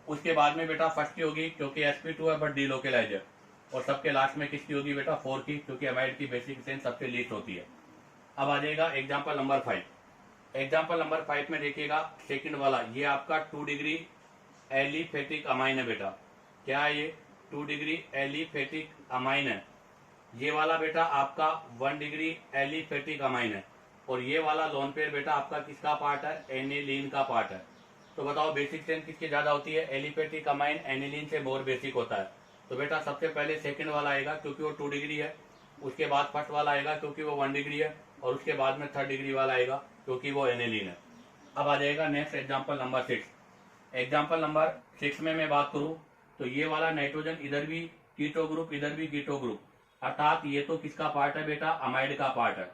S1: उसके बाद में बेटा फर्स्ट की होगी क्योंकि sp2 है बट डीलोकेलाइज है। और सबके लास्ट में किसकी होगी बेटा? 4 की, क्योंकि अमाइड की बेसिक स्ट्रेंथ सबसे लीस्ट होती है। अब आ जाएगा एग्जाम्पल नंबर 5। एग्जाम्पल नंबर 5 में देखिएगा सेकंड वाला, ये आपका 2 डिग्री एलिफेटिक अमाइन है बेटा। क्या है ये? 2 डिग्री एलिफेटिक अमाइन है। ये वाला बेटा आपका 1 डिग्री एलिफेटिक अमाइन है। और ये वाला लोन पेयर बेटा आपका किसका पार्ट है? एनिलीन का पार्ट है। तो बताओ बेसिक स्ट्रेंथ किसकी ज्यादा होती है? एलिफेटिक अमाइन एनिलीन से मोर बेसिक होता है। तो बेटा सबसे पहले सेकंड वाला आएगा क्योंकि वो 2 डिग्री है। उसके बाद फर्स्ट वाला आएगा क्योंकि वो 1 डिग्री है। और उसके बाद में थर्ड डिग्री वाला आएगा क्योंकि वो एनिलीन है। अब आ जाएगा next example number 6। Example number 6 में मैं बात करूं तो ये वाला नाइट्रोजन इधर भी कीटो ग्रुप, इधर भी कीटो ग्रुप, अर्थात ये तो किसका पार्ट है बेटा? अमाइड का पार्ट है।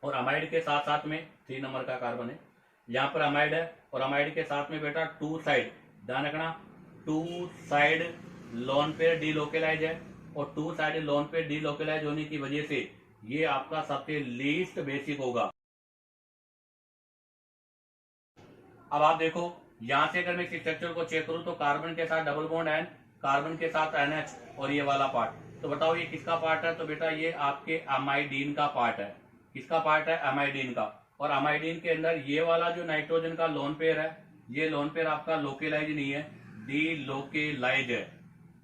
S1: और अमाइड के साथ साथ में 3 नंबर का कार्बन है, यहाँ पर अमाइड है। और अमाइड के साथ में बेटा 2 साइड, ध्यान रखना, 2 साइड लोन पेयर डीलोकेलाइज है। और 2 साइड लोन पेयर डीलोकेलाइज होने की वजह से ये आपका सबसे लीस्ट बेसिक होगा। अब आप देखो यहां से अगर मैं इस स्ट्रक्चर को चेक करूं तो कार्बन के साथ डबल बॉन्ड एन, कार्बन के साथ NH और ये वाला पार्ट। तो बताओ ये किसका पार्ट है? तो बेटा ये आपके अमाइडीन का पार्ट है। किसका पार्ट है? अमाइडीन का। और अमाइडीन के अंदर ये वाला जो नाइट्रोजन का लोन पेयर है, ये लोन पेयर आपका लोकेलाइज नहीं है, डीलोकेलाइज है।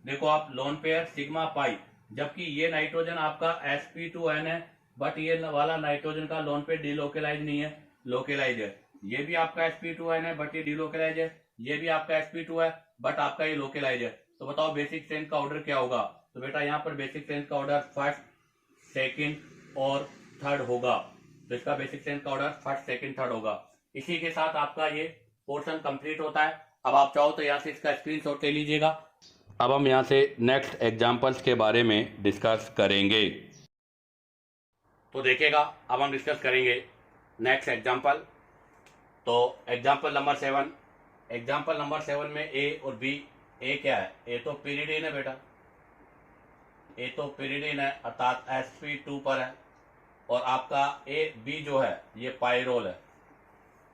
S1: देखो आप लोन पेयर सिग्मा पाई, जबकि ये नाइट्रोजन आपका sp2n है, बट ये वाला नाइट्रोजन का लोन पेयर डीलोकेलाइज नहीं है, लोकेलाइज है। ये भी आपका sp2n है बट ये डीलोकेलाइज है। ये भी आपका sp2 है बट आपका ये लोकेलाइज है। तो बताओ बेसिक स्ट्रेंथ का ऑर्डर क्या होगा? तो बेटा यहाँ पर बेसिक स्ट्रेंथ का ऑर्डर फर्स्ट, सेकंड और थर्ड होगा। तो इसका बेसिक स्ट्रेंथ का ऑर्डर फर्स्ट, सेकंड, थर्ड होगा। इसी के साथ आपका ये पोर्शन कंप्लीट होता है। अब आप चाहो तो यहाँ से इसका स्क्रीनशॉट ले लीजिएगा। अब हम यहाँ से नेक्स्ट एग्जाम्पल्स के बारे में डिस्कस करेंगे। तो देखिएगा अब हम डिस्कस करेंगे नेक्स्ट एग्जाम्पल। तो एग्जाम्पल नंबर 7, एग्जाम्पल नंबर 7 में ए और बी। ए क्या है? ए तो पिरिडीन है बेटा, ए तो पिरिडीन है अर्थात sp2 पर है। और आपका ए बी जो है ये पायरोल है।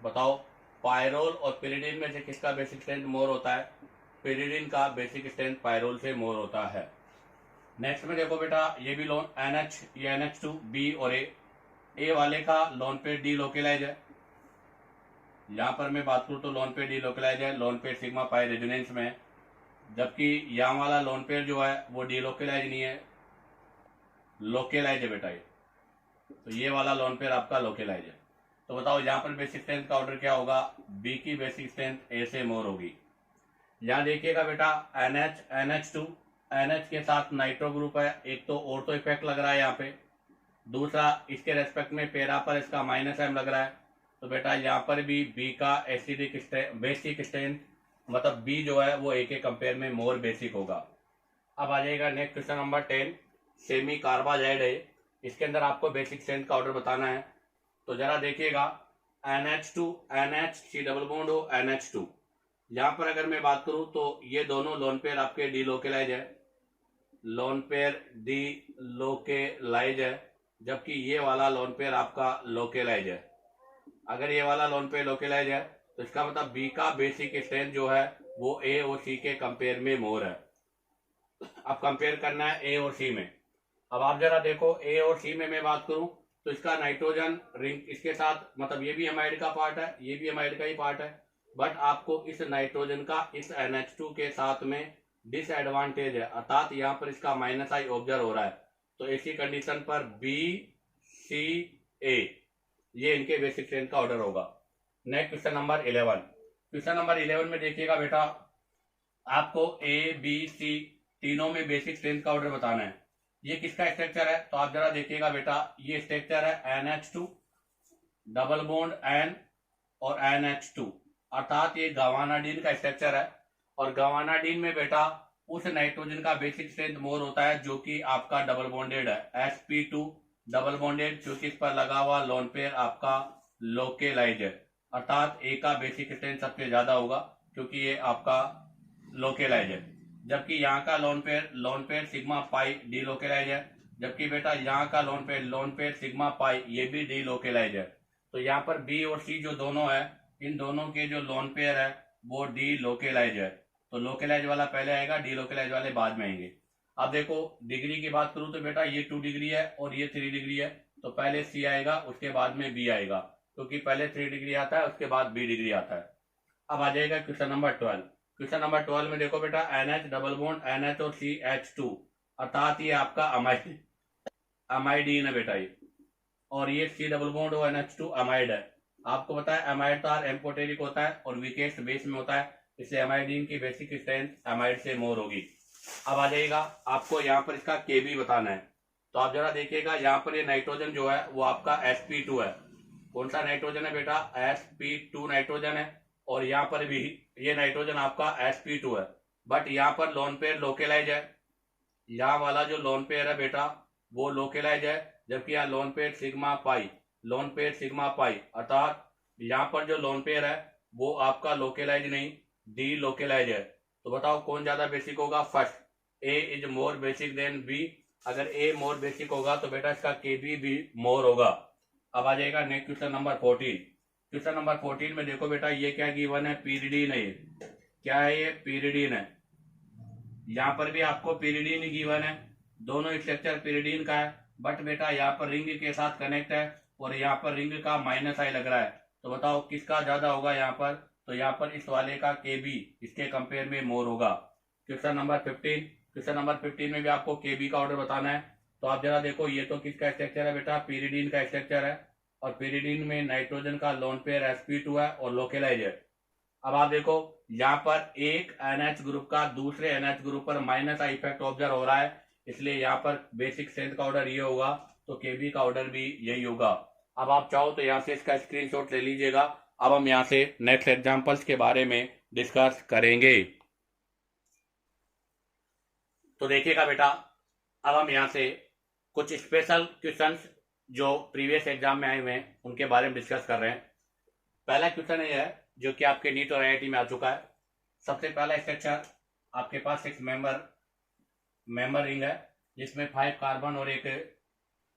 S1: बताओ पायरोल और पिरिडीन में से किसका बेसिक स्ट्रेंथ मोर होता है? पिरिडीन का बेसिक स्ट्रेंथ पायरोल से मोर होता है। नेक्स्ट में देखो बेटा ये भी लोन NH, ये NH2, बी और ए वाले का लोन पे डी लोकेलाइज है। यहाँ पर मैं बात करूँ तो लोन पे डी लोकेलाइज है, लोन पे सिग्मा पाई रेजोनेंस में है। जबकि यहाँ वाला लोन पेयर जो है वो डी लोकेलाइज नहीं है, लोकेलाइज है बेटा ये। तो ये वाला लोन पेयर आपका लोकेलाइज है। तो बताओ यहाँ पर बेसिक स्ट्रेंथ का ऑर्डर क्या होगा? बी की बेसिक स्ट्रेंथ ए से मोर होगी। यहाँ देखिएगा बेटा NH, NH2, NH के साथ नाइट्रो ग्रुप है। एक तो ऑर्थो इफेक्ट लग रहा है यहाँ पे, दूसरा इसके रेस्पेक्ट में पेरा पर इसका -m लग रहा है। तो बेटा यहाँ पर भी बी का एसिडिक बेसिक स्ट्रेंथ मतलब बी जो है वो ए के कंपेयर में मोर बेसिक होगा। अब आ जाएगा next question number 10। Semi carbazide है, इसके अंदर आपको बेसिक स्ट्रेंथ का ऑर्डर बताना है। तो जरा देखिएगा NH2, NH C double bond हो NH2। यहाँ पर अगर मैं बात करूं तो ये दोनों लोन पेयर आपके डी लोकेलाइज है, लोन पेयर डी लोकेलाइज है। जबकि ये वाला लोन पेयर आपका लोकेलाइज है। अगर ये वाला लोन पेयर लोकेलाइज है तो इसका मतलब बी का बेसिक स्ट्रेंथ जो है वो ए और सी के कंपेयर में मोर है। अब कंपेयर करना है ए और सी में। अब आप जरा देखो ए और सी में मैं बात करूं तो इसका नाइट्रोजन रिंग इसके साथ मतलब ये भी अमाइड का पार्ट है, ये भी अमाइड का ही पार्ट है। बट आपको इस नाइट्रोजन का इस NH2 के साथ में डिसएडवांटेज है, अर्थात यहाँ पर इसका -i ऑब्जर्व हो रहा है। तो ऐसी कंडीशन पर बी सी ए ये इनके बेसिक स्ट्रेंथ का ऑर्डर होगा। Next question number 11। Question number 11 में देखिएगा बेटा आपको ए बी सी तीनों में बेसिक स्ट्रेंथ का ऑर्डर बताना है। ये किसका स्ट्रक्चर है? तो आप जरा देखिएगा बेटा ये स्ट्रक्चर है NH2 डबल बॉन्ड N और NH2, अर्थात ये गवानाडीन का स्ट्रक्चर है। और गवानाडीन में बेटा उस नाइट्रोजन का बेसिक स्ट्रेंथ मोर होता है जो कि आपका डबल बॉन्डेड है, sp2 डबल बॉन्डेड, क्योंकि इस पर लगा हुआ लोन पेयर आपका लोकेलाइज है। अर्थात ए का बेसिक स्ट्रेंथ सबसे ज्यादा होगा क्योंकि ये आपका लोकेलाइज है। जबकि यहाँ का लोन पेयर सिग्मा पाई डीलोकेलाइज है, जबकि बेटा यहाँ का लोन पेयर सिग्मा पाई ये भी डीलोकेलाइज है। तो यहाँ पर बी और सी जो दोनों है, इन दोनों के जो लोन पेयर है वो डीलोकेलाइज है। तो लोकेलाइज वाला पहले आएगा, डीलोकेलाइज वाले बाद में आएंगे। अब देखो डिग्री की बात करूं तो बेटा ये 2 डिग्री है और ये 3 डिग्री है, तो पहले सी आएगा उसके बाद में बी आएगा, क्योंकि पहले 3 डिग्री आता है उसके बाद बी डिग्री आता है। अब आ जाएगा क्वेश्चन नंबर 12। क्वेश्चन नंबर 12 में देखो बेटा NH डबल बॉन्ड NH और CH2, अर्थात ये आपका अमाइडीन है बेटा ये, और ये C डबल बॉन्ड और NH2 अमाइड है। आपको पता है अमाइड तार एम्फोटेरिक होता है और वीकेस्ट बेस में होता है, इसलिए अमाइडीन की बेसिक स्ट्रेंथ अमाइड से मोर होगी। अब आ जाएगा आपको यहाँ पर इसका केबी बताना है। तो आप जरा देखिएगा यहाँ पर ये नाइट्रोजन जो है वो आपका sp2 है। कौन सा नाइट्रोजन है बेटा? sp2 नाइट्रोजन है। और यहाँ पर भी ये नाइट्रोजन आपका sp2 है, बट यहाँ पर लोन पेयर लोकेलाइज है। यहाँ वाला जो लोन पेयर है बेटा वो लोकेलाइज है, जबकि यहाँ लोन पेयर सिग्मा पाई अर्थात यहाँ पर जो लोन पेयर है वो आपका लोकेलाइज नहीं डी लोकेलाइज है। तो बताओ कौन ज्यादा बेसिक होगा? First, A is more basic than B. अगर ए मोर बेसिक होगा तो बेटा इसका केबी भी मोर होगा। अब आ जाएगा next question number 14। Question number 14 में देखो बेटा ये क्या गिवन है? पीरिडीन है। ये क्या है? ये पीरिडीन है। यहाँ पर भी आपको पीरिडीन ही गिवन है, दोनों स्ट्रक्चर पीरिडीन का है, बट बेटा यहाँ पर रिंग के साथ कनेक्ट है और यहाँ पर रिंग का माइनस आई लग रहा है। तो बताओ किसका ज्यादा होगा यहाँ पर? तो यहाँ पर इस वाले का केबी इसके कंपेयर में मोर होगा। Question number 15। क्वेश्चन नंबर 15 में भी आपको केबी का ऑर्डर बताना है। तो आप जरा देखो ये तो किसका स्ट्रक्चर है बेटा? पीरिडीन का स्ट्रक्चर है, और पीरिडीन में नाइट्रोजन का लोन पेयर sp2 है और लोकेलाइज है। अब आप देखो यहाँ पर एक NH ग्रुप का दूसरे NH ग्रुप पर माइनस आई इफेक्ट ऑब्जर्व हो रहा है, इसलिए यहाँ पर बेसिक स्ट्रेंथ का ऑर्डर ये होगा, तो केबी का ऑर्डर भी यही होगा। अब आप चाहो तो यहाँ से इसका स्क्रीनशॉट ले लीजिएगा। अब हम यहाँ से नेक्स्ट एग्जांपल्स के बारे में डिस्कस करेंगे। तो देखिएगा बेटा अब हम यहाँ से कुछ स्पेशल क्वेश्चंस जो प्रीवियस एग्जाम में आए हुए हैं उनके बारे में डिस्कस कर रहे हैं। पहला क्वेश्चन ये है जो कि आपके नीट और IIT में आ चुका है। सबसे पहला स्ट्रक्चर आपके पास एक मेंबर रिंग है जिसमें 5 कार्बन और एक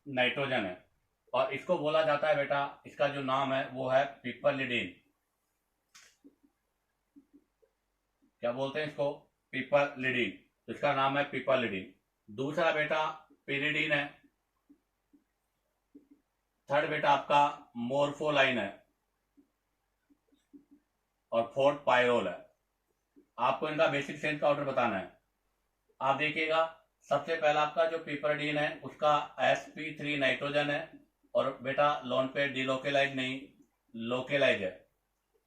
S1: नाइट्रोजन है, और इसको बोला जाता है बेटा, इसका जो नाम है वो है पिपरलिडीन। क्या बोलते हैं इसको? पिपरलिडीन। तो इसका नाम है पिपरलिडीन। दूसरा बेटा पिरिडीन है। थर्ड बेटा आपका मोर्फोलाइन है, और फोर्थ पायरोल है। आपको इनका बेसिक स्ट्रेंथ का ऑर्डर बताना है। आप देखिएगा सबसे पहला आपका जो पिपरडीन है उसका sp3 नाइट्रोजन है, और बेटा लोन पेयर डिलोकेलाइज नहीं लोकेलाइज है।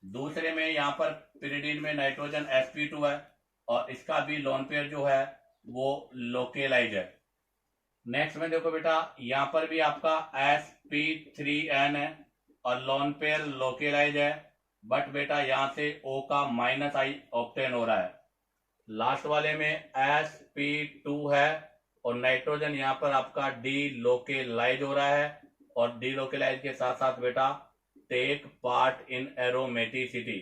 S1: दूसरे में यहाँ पर पिरिडीन में नाइट्रोजन sp2 है, और इसका भी लोन पेयर जो है वो लोकेलाइज है। नेक्स्ट में देखो बेटा यहाँ पर भी आपका sp3n है और लोन पेयर लोकेलाइज है, बट बेटा यहाँ से O का माइनस आई ऑब्टेन हो रहा है। लास्ट वाले में sp2 है और नाइट्रोजन यहाँ पर आपका डीलोकेलाइज हो रहा है, और डीलोकेलाइज के साथ साथ बेटा टेक पार्ट इन एरोमेटिसिटी,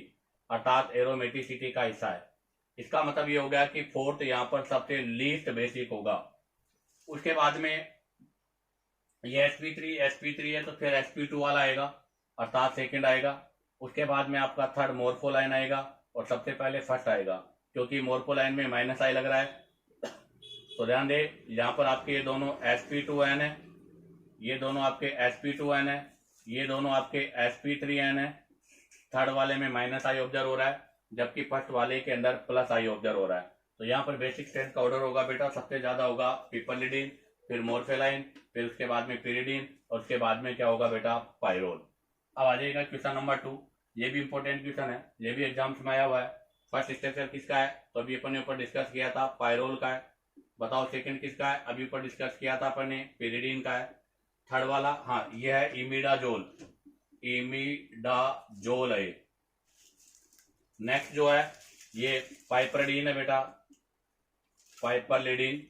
S1: अर्थात एरोमेटिसिटी का हिस्सा है। इसका मतलब ये हो गया कि फोर्थ यहाँ पर सबसे लीस्ट बेसिक होगा। उसके बाद में ये sp3 है तो फिर sp2 वाला आएगा, अर्थात सेकंड आएगा। उसके बाद में आपका थर्ड मोर्फोलाइन आएगा, और सबसे पहले फर्स्ट आएगा, क्योंकि मोर्फोलाइन में माइनस आई लग रहा है। तो ध्यान दे यहाँ पर आपके ये दोनों sp2n है, ये दोनों आपके sp2n है, ये दोनों आपके sp3n है। थर्ड वाले में माइनस आई ऑब्जर्व हो रहा है, जबकि फर्स्ट वाले के अंदर प्लस आई ऑब्जर्व हो रहा है। तो यहाँ पर बेसिक स्ट्रेंथ का ऑर्डर होगा बेटा, सबसे ज्यादा होगा पिपरलिडीन, फिर मोर्फेलाइन, फिर उसके बाद में पिरिडीन, और उसके बाद में क्या होगा बेटा? पायरोल। अब आ जाएगा क्वेश्चन नंबर 2। ये भी इंपॉर्टेंट क्वेश्चन है, ये भी एग्जाम्स में आया हुआ है। फर्स्ट स्ट्रक्चर किसका है? तो अभी अपन ने ऊपर डिस्कस किया था पायरोल का है। बताओ सेकंड किसका है? अभी ऊपर डिस्कस किया था अपन ने, पिरिडीन का है। थर्ड वाला हाँ ये है इमिडाजोल, इमिडाजोल है। नेक्स्ट जो है ये पाइपरडीन है बेटा, पाइपरलिडीन।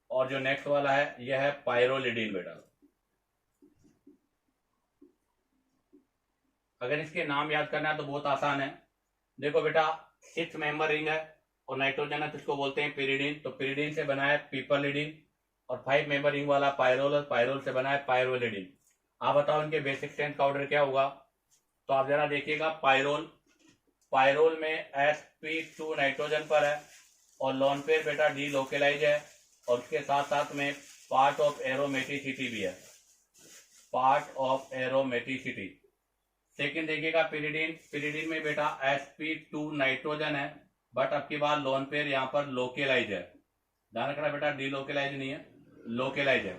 S1: और जो नेक्स्ट वाला है यह है पायरोलिडीन बेटा। अगर इसके नाम याद करना है तो बहुत आसान है। देखो बेटा 6 मेंबर रिंग है और नाइट्रोजन है तो इसको बोलते हैं पिरिडीन। तो पिरिडीन से बना है पिपरलिडीन, और 5 मेंबर रिंग वाला पायरोल, और पायरोल से बना है पायरोलिडीन। आप बताओ इनके बेसिक स्ट्रेंथ का ऑर्डर क्या होगा। तो आप जरा देखिएगा, पायरोल में sp2 नाइट्रोजन पर है, और लोन पेयर बेटा डी लोकेलाइज है, और उसके साथ साथ में पार्ट ऑफ एरोमेटिसिटी भी है, पार्ट ऑफ एरोमेटिसिटी। सेकंड देखिएगा पिरिडीन में बेटा sp2 नाइट्रोजन है, बट अब की बार लोन पेयर यहाँ पर लोकेलाइज है। ध्यान रखना बेटा, डी लोकेलाइज नहीं है, लोकेलाइज है।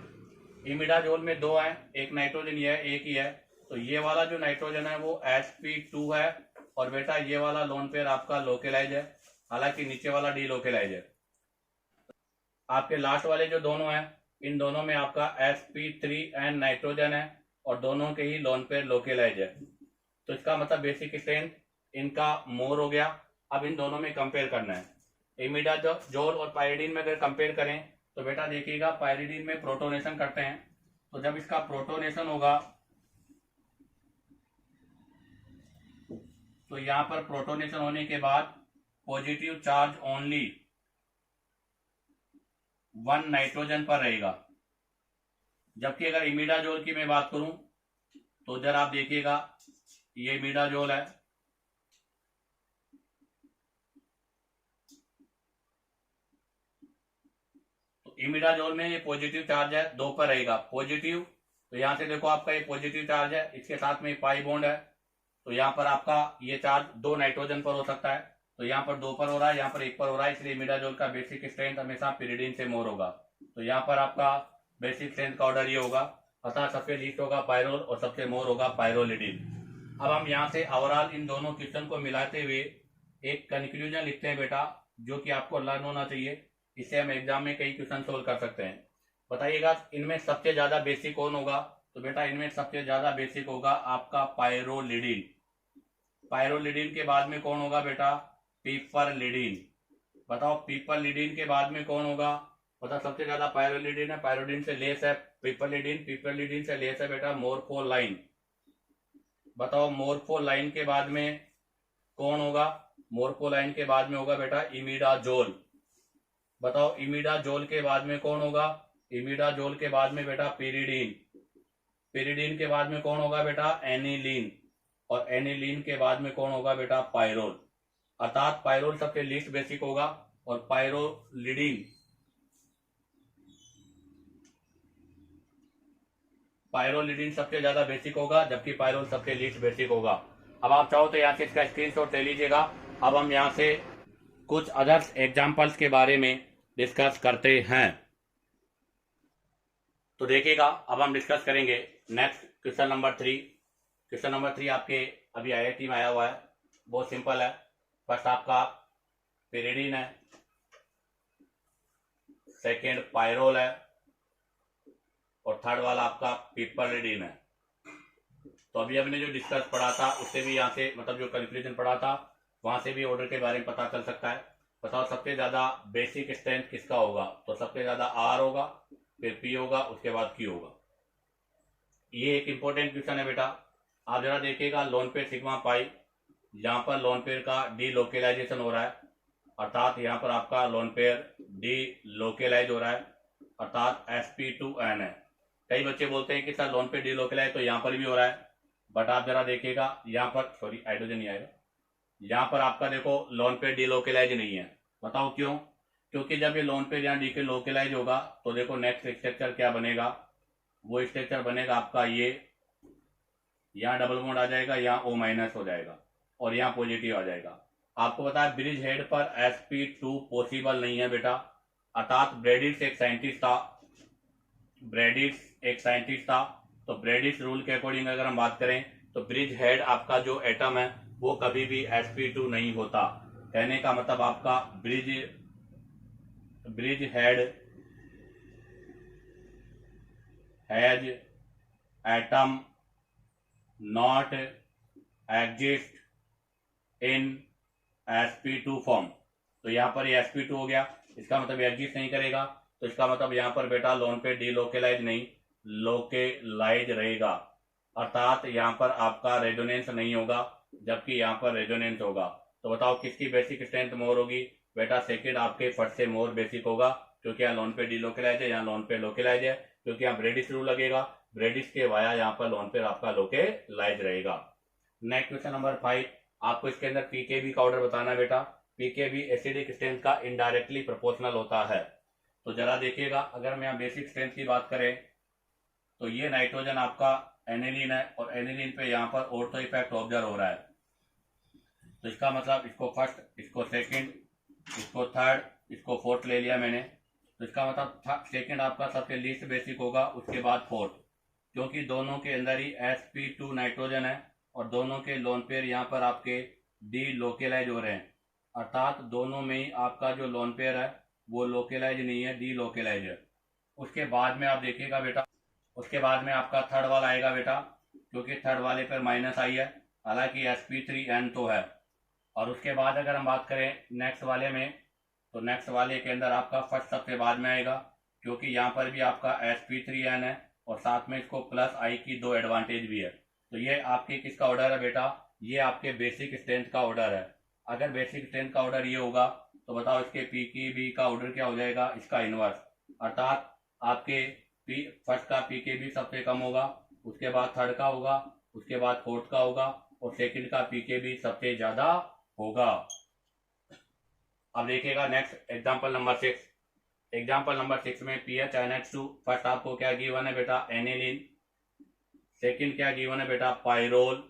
S1: इमिडाजोल में 2 है, एक नाइट्रोजन ये है, एक ही है। तो ये वाला जो नाइट्रोजन है वो sp2 है, और बेटा ये वाला लोन पेयर आपका लोकेलाइज है, हालांकि नीचे वाला डी लोकेलाइज है। आपके लास्ट वाले जो दोनों हैं, इन दोनों में आपका sp3n नाइट्रोजन है, और दोनों के ही लोन पेयर लोकेलाइज है। तो इसका मतलब बेसिक स्ट्रेंथ इनका मोर हो गया। अब इन दोनों में कंपेयर करना है। इमिडाजोल और पायरिडीन में अगर कंपेयर करें तो बेटा देखिएगा, पायरिडीन में प्रोटोनेशन करते हैं, तो जब इसका प्रोटोनेशन होगा तो यहां पर प्रोटोनेशन होने के बाद पॉजिटिव चार्ज ओनली 1 नाइट्रोजन पर रहेगा। जबकि अगर इमिडाजोल की मैं बात करूं तो जरा आप देखिएगा, ये इमिडाजोल है, तो इमिडाजोल में ये पॉजिटिव चार्ज है 2 पर रहेगा, पॉजिटिव। तो यहां से देखो आपका ये पॉजिटिव चार्ज है, इसके साथ में पाई बॉन्ड है, तो यहाँ पर आपका ये चार्ज 2 नाइट्रोजन पर हो सकता है। तो यहाँ पर 2 पर हो रहा है, यहाँ पर 1 पर हो रहा है, इसलिए इमिडाजोल का बेसिक स्ट्रेंथ हमेशा पिरिडीन से मोर होगा। तो यहाँ पर आपका बेसिक स्ट्रेंथ का ऑर्डर ये होगा, अतः सबसे लीस्ट होगा पायरोल और सबसे मोर होगा पायरोलिडीन। अब हम यहाँ से ओवरऑल इन दोनों क्वेश्चन को मिलाते हुए एक कंक्लूजन लिखते हैं बेटा, जो कि आपको लर्न होना चाहिए, इससे हम एग्जाम में कई क्वेश्चन सोल्व कर सकते हैं। बताइएगा इनमें सबसे ज्यादा बेसिक कौन होगा। तो बेटा इनमें सबसे ज्यादा बेसिक होगा आपका पायरोलिडीन। पायरोलिडीन के बाद में कौन होगा बेटा, पिपरलिडीन। बताओ पिपरलिडीन के बाद में कौन होगा। बताओ सबसे ज्यादा पायरोलिडीन है, पायरोलिडीन से लेस है पिपरलिडीन से लेस है बेटा मोर्फोलाइन। बताओ मोर्फोलाइन के बाद में कौन होगा, मोर्फोलाइन के बाद में होगा बेटा इमिडाजोल। बताओ इमिडाजोल के बाद में कौन होगा, इमिडाजोल के बाद में बेटा पिरिडीन के बाद में कौन होगा बेटा एनिलीन, और एनिलीन के बाद में कौन होगा बेटा पायरोल। अर्थात पायरोल सबसे लीस्ट बेसिक होगा, और पायरोलिडीन सबसे ज्यादा बेसिक होगा, जबकि पायरोल सबसे लीस्ट बेसिक होगा। अब आप चाहो तो यहाँ से इसका स्क्रीनशॉट ले लीजिएगा। अब हम यहाँ से कुछ अदर्स एग्जाम्पल्स के बारे में डिस्कस करते हैं। तो देखिएगा, अब हम डिस्कस करेंगे next question number 3। Question number 3 आपके अभी IIT में आया हुआ है, बहुत सिंपल है। फर्स्ट आपका पिरिडीन है, सेकेंड पायरोल है, और थर्ड वाला आपका पिपरलिडीन है। तो अभी हमने जो डिस्कस पढ़ा था उससे भी यहाँ से मतलब जो कंक्लूजन पढ़ा था वहां से भी ऑर्डर के बारे में पता चल सकता है। बताओ सबसे ज्यादा बेसिक स्ट्रेंथ किसका होगा। तो सबसे ज्यादा R होगा, फिर P होगा, उसके बाद Q होगा। ये एक इंपॉर्टेंट क्वेश्चन है बेटा। आप जरा देखिएगा, लोन पेयर सिग्मा पाई, यहाँ पर लोन पेयर का डी लोकेलाइजेशन हो रहा है, अर्थात यहाँ पर आपका लोन पेयर डी लोकेलाइज हो रहा है, अर्थात sp2n है। कई बच्चे बोलते हैं कि sir lone pair D localise तो यहाँ पर भी हो रहा है, बट आप जरा देखिएगा यहाँ पर, सॉरी हाइड्रोजन नहीं आएगा, यहाँ पर आपका देखो लोन पेयर डी लोकेलाइज नहीं है। बताओ क्यों। क्योंकि जब ये लोन पेयर यहाँ डी के लोकेलाइज होगा तो देखो नेक्स्ट स्ट्रक्चर क्या बनेगा, वो स्ट्रक्चर बनेगा आपका ये, यहाँ डबल बॉन्ड आ जाएगा, यहाँ O- हो जाएगा, और यहाँ पॉजिटिव आ जाएगा। आपको पता है ब्रिज हेड पर sp2 पॉसिबल नहीं है बेटा, अर्थात ब्रेडिस एक साइंटिस्ट था। तो ब्रेडिस रूल के अकॉर्डिंग अगर हम बात करें तो ब्रिज हेड आपका जो एटम है वो कभी भी sp2 नहीं होता। कहने का मतलब आपका bridge head has atom not exist in sp2 form. तो यहाँ पर ये sp2 हो गया, इसका मतलब एग्जिस्ट नहीं करेगा, तो इसका मतलब यहाँ पर बेटा लोन पे डीलोकेलाइज नहीं लोकेलाइज रहेगा, अर्थात यहाँ पर आपका रेजोनेंस नहीं होगा, जबकि यहाँ पर रेजोनेंस होगा। तो बताओ किसकी बेसिक स्ट्रेंथ मोर होगी। बेटा सेकंड आपके फर्स्ट से मोर बेसिक होगा, क्योंकि यहाँ लोन पे डीलोकेलाइज है, यहाँ लोन पे लोकेलाइज है, क्योंकि यहाँ ब्रेडिश रूल लगेगा, ब्रेडिश के वाया यहाँ पर लोन पे आपका लोकेलाइज रहेगा। नेक्स्ट क्वेश्चन नंबर 5, आपको इसके अंदर पीकेबी का ऑर्डर बताना है बेटा। पीकेबी एसिडिक स्ट्रेंथ का इनडायरेक्टली प्रोपोर्शनल होता है। तो जरा देखिएगा, अगर मैं यहाँ बेसिक स्ट्रेंथ की बात करें तो ये नाइट्रोजन आपका एनिलीन है और एनिलीन पे यहाँ पर ऑर्थो इफेक्ट ऑब्जर्व हो रहा है। तो इसका मतलब इसको फर्स्ट, इसको सेकंड, इसको थर्ड, इसको फोर्थ ले लिया मैंने। तो इसका मतलब सेकंड आपका सबसे लीस्ट बेसिक होगा, उसके बाद फोर्थ, क्योंकि दोनों के अंदर ही sp2 नाइट्रोजन है और दोनों के लोन पेयर यहाँ पर आपके डी लोकेलाइज हो रहे हैं, अर्थात दोनों में ही आपका जो लोन पेयर है वो लोकेलाइज नहीं है, डी लोकेलाइज है। उसके बाद में आप देखिएगा बेटा, उसके बाद में आपका थर्ड वाला आएगा बेटा, क्योंकि थर्ड वाले पर माइनस आई है, हालांकि sp3n तो है। और उसके बाद अगर हम बात करें नेक्स्ट वाले में, तो नेक्स्ट वाले के अंदर आपका फर्स्ट सबसे बाद में आएगा, क्योंकि यहाँ पर भी आपका sp3n है और साथ में इसको प्लस आई की 2 एडवांटेज भी है। तो ये आपके किसका ऑर्डर है बेटा, ये आपके बेसिक स्ट्रेंथ का ऑर्डर है। अगर बेसिक स्ट्रेंथ का ऑर्डर ये होगा तो बताओ इसके पीकेबी का ऑर्डर क्या हो जाएगा, इसका इनवर्स, अर्थात आपके फर्स्ट का पीकेबी सबसे कम होगा, उसके बाद थर्ड का होगा, उसके बाद फोर्थ का होगा और सेकंड का पीकेबी सबसे ज्यादा होगा। अब देखिएगा next example number 6। Example number 6 में PHNH2, फर्स्ट आपको क्या गिवन है बेटा, एनिलीन, सेकंड क्या गिवन है बेटा, पाइरोल,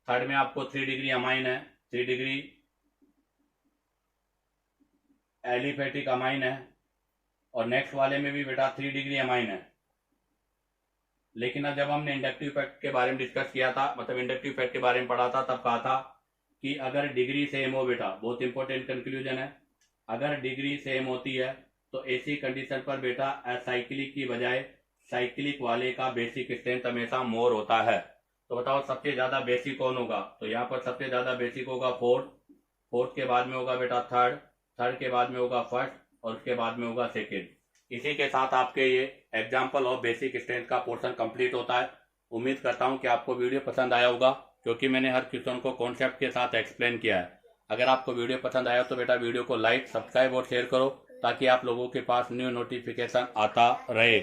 S1: थर्ड में आपको 3 डिग्री अमाइन है, 3 डिग्री एलिफेटिक अमाइन है, और नेक्स्ट वाले में भी बेटा 3 डिग्री अमाइन है। लेकिन अब जब हमने इंडक्टिव इफेक्ट के बारे में डिस्कस किया था, मतलब इंडक्टिव इफेक्ट के बारे में पढ़ा था, तब कहा था कि अगर डिग्री सेम हो बेटा, बहुत इंपॉर्टेंट कंक्लूजन है, अगर डिग्री सेम होती है तो ऐसी कंडीशन पर बेटा असाइक्लिक की बजाय साइक्लिक वाले का बेसिक स्ट्रेंथ हमेशा मोर होता है। तो बताओ सबसे ज्यादा बेसिक कौन होगा, तो यहाँ पर सबसे ज्यादा बेसिक होगा फोर्थ, फोर्थ के बाद में होगा बेटा थर्ड, थर्ड के बाद में होगा फर्स्ट और उसके बाद में होगा सेकेंड। इसी के साथ आपके ये एग्जाम्पल ऑफ बेसिक स्ट्रेंथ का पोर्शन कंप्लीट होता है। उम्मीद करता हूँ कि आपको वीडियो पसंद आया होगा, क्योंकि मैंने हर क्वेश्चन को कॉन्सेप्ट के साथ एक्सप्लेन किया है। अगर आपको वीडियो पसंद आया तो बेटा वीडियो को लाइक, सब्सक्राइब और शेयर करो, ताकि आप लोगों के पास न्यू नोटिफिकेशन आता रहे।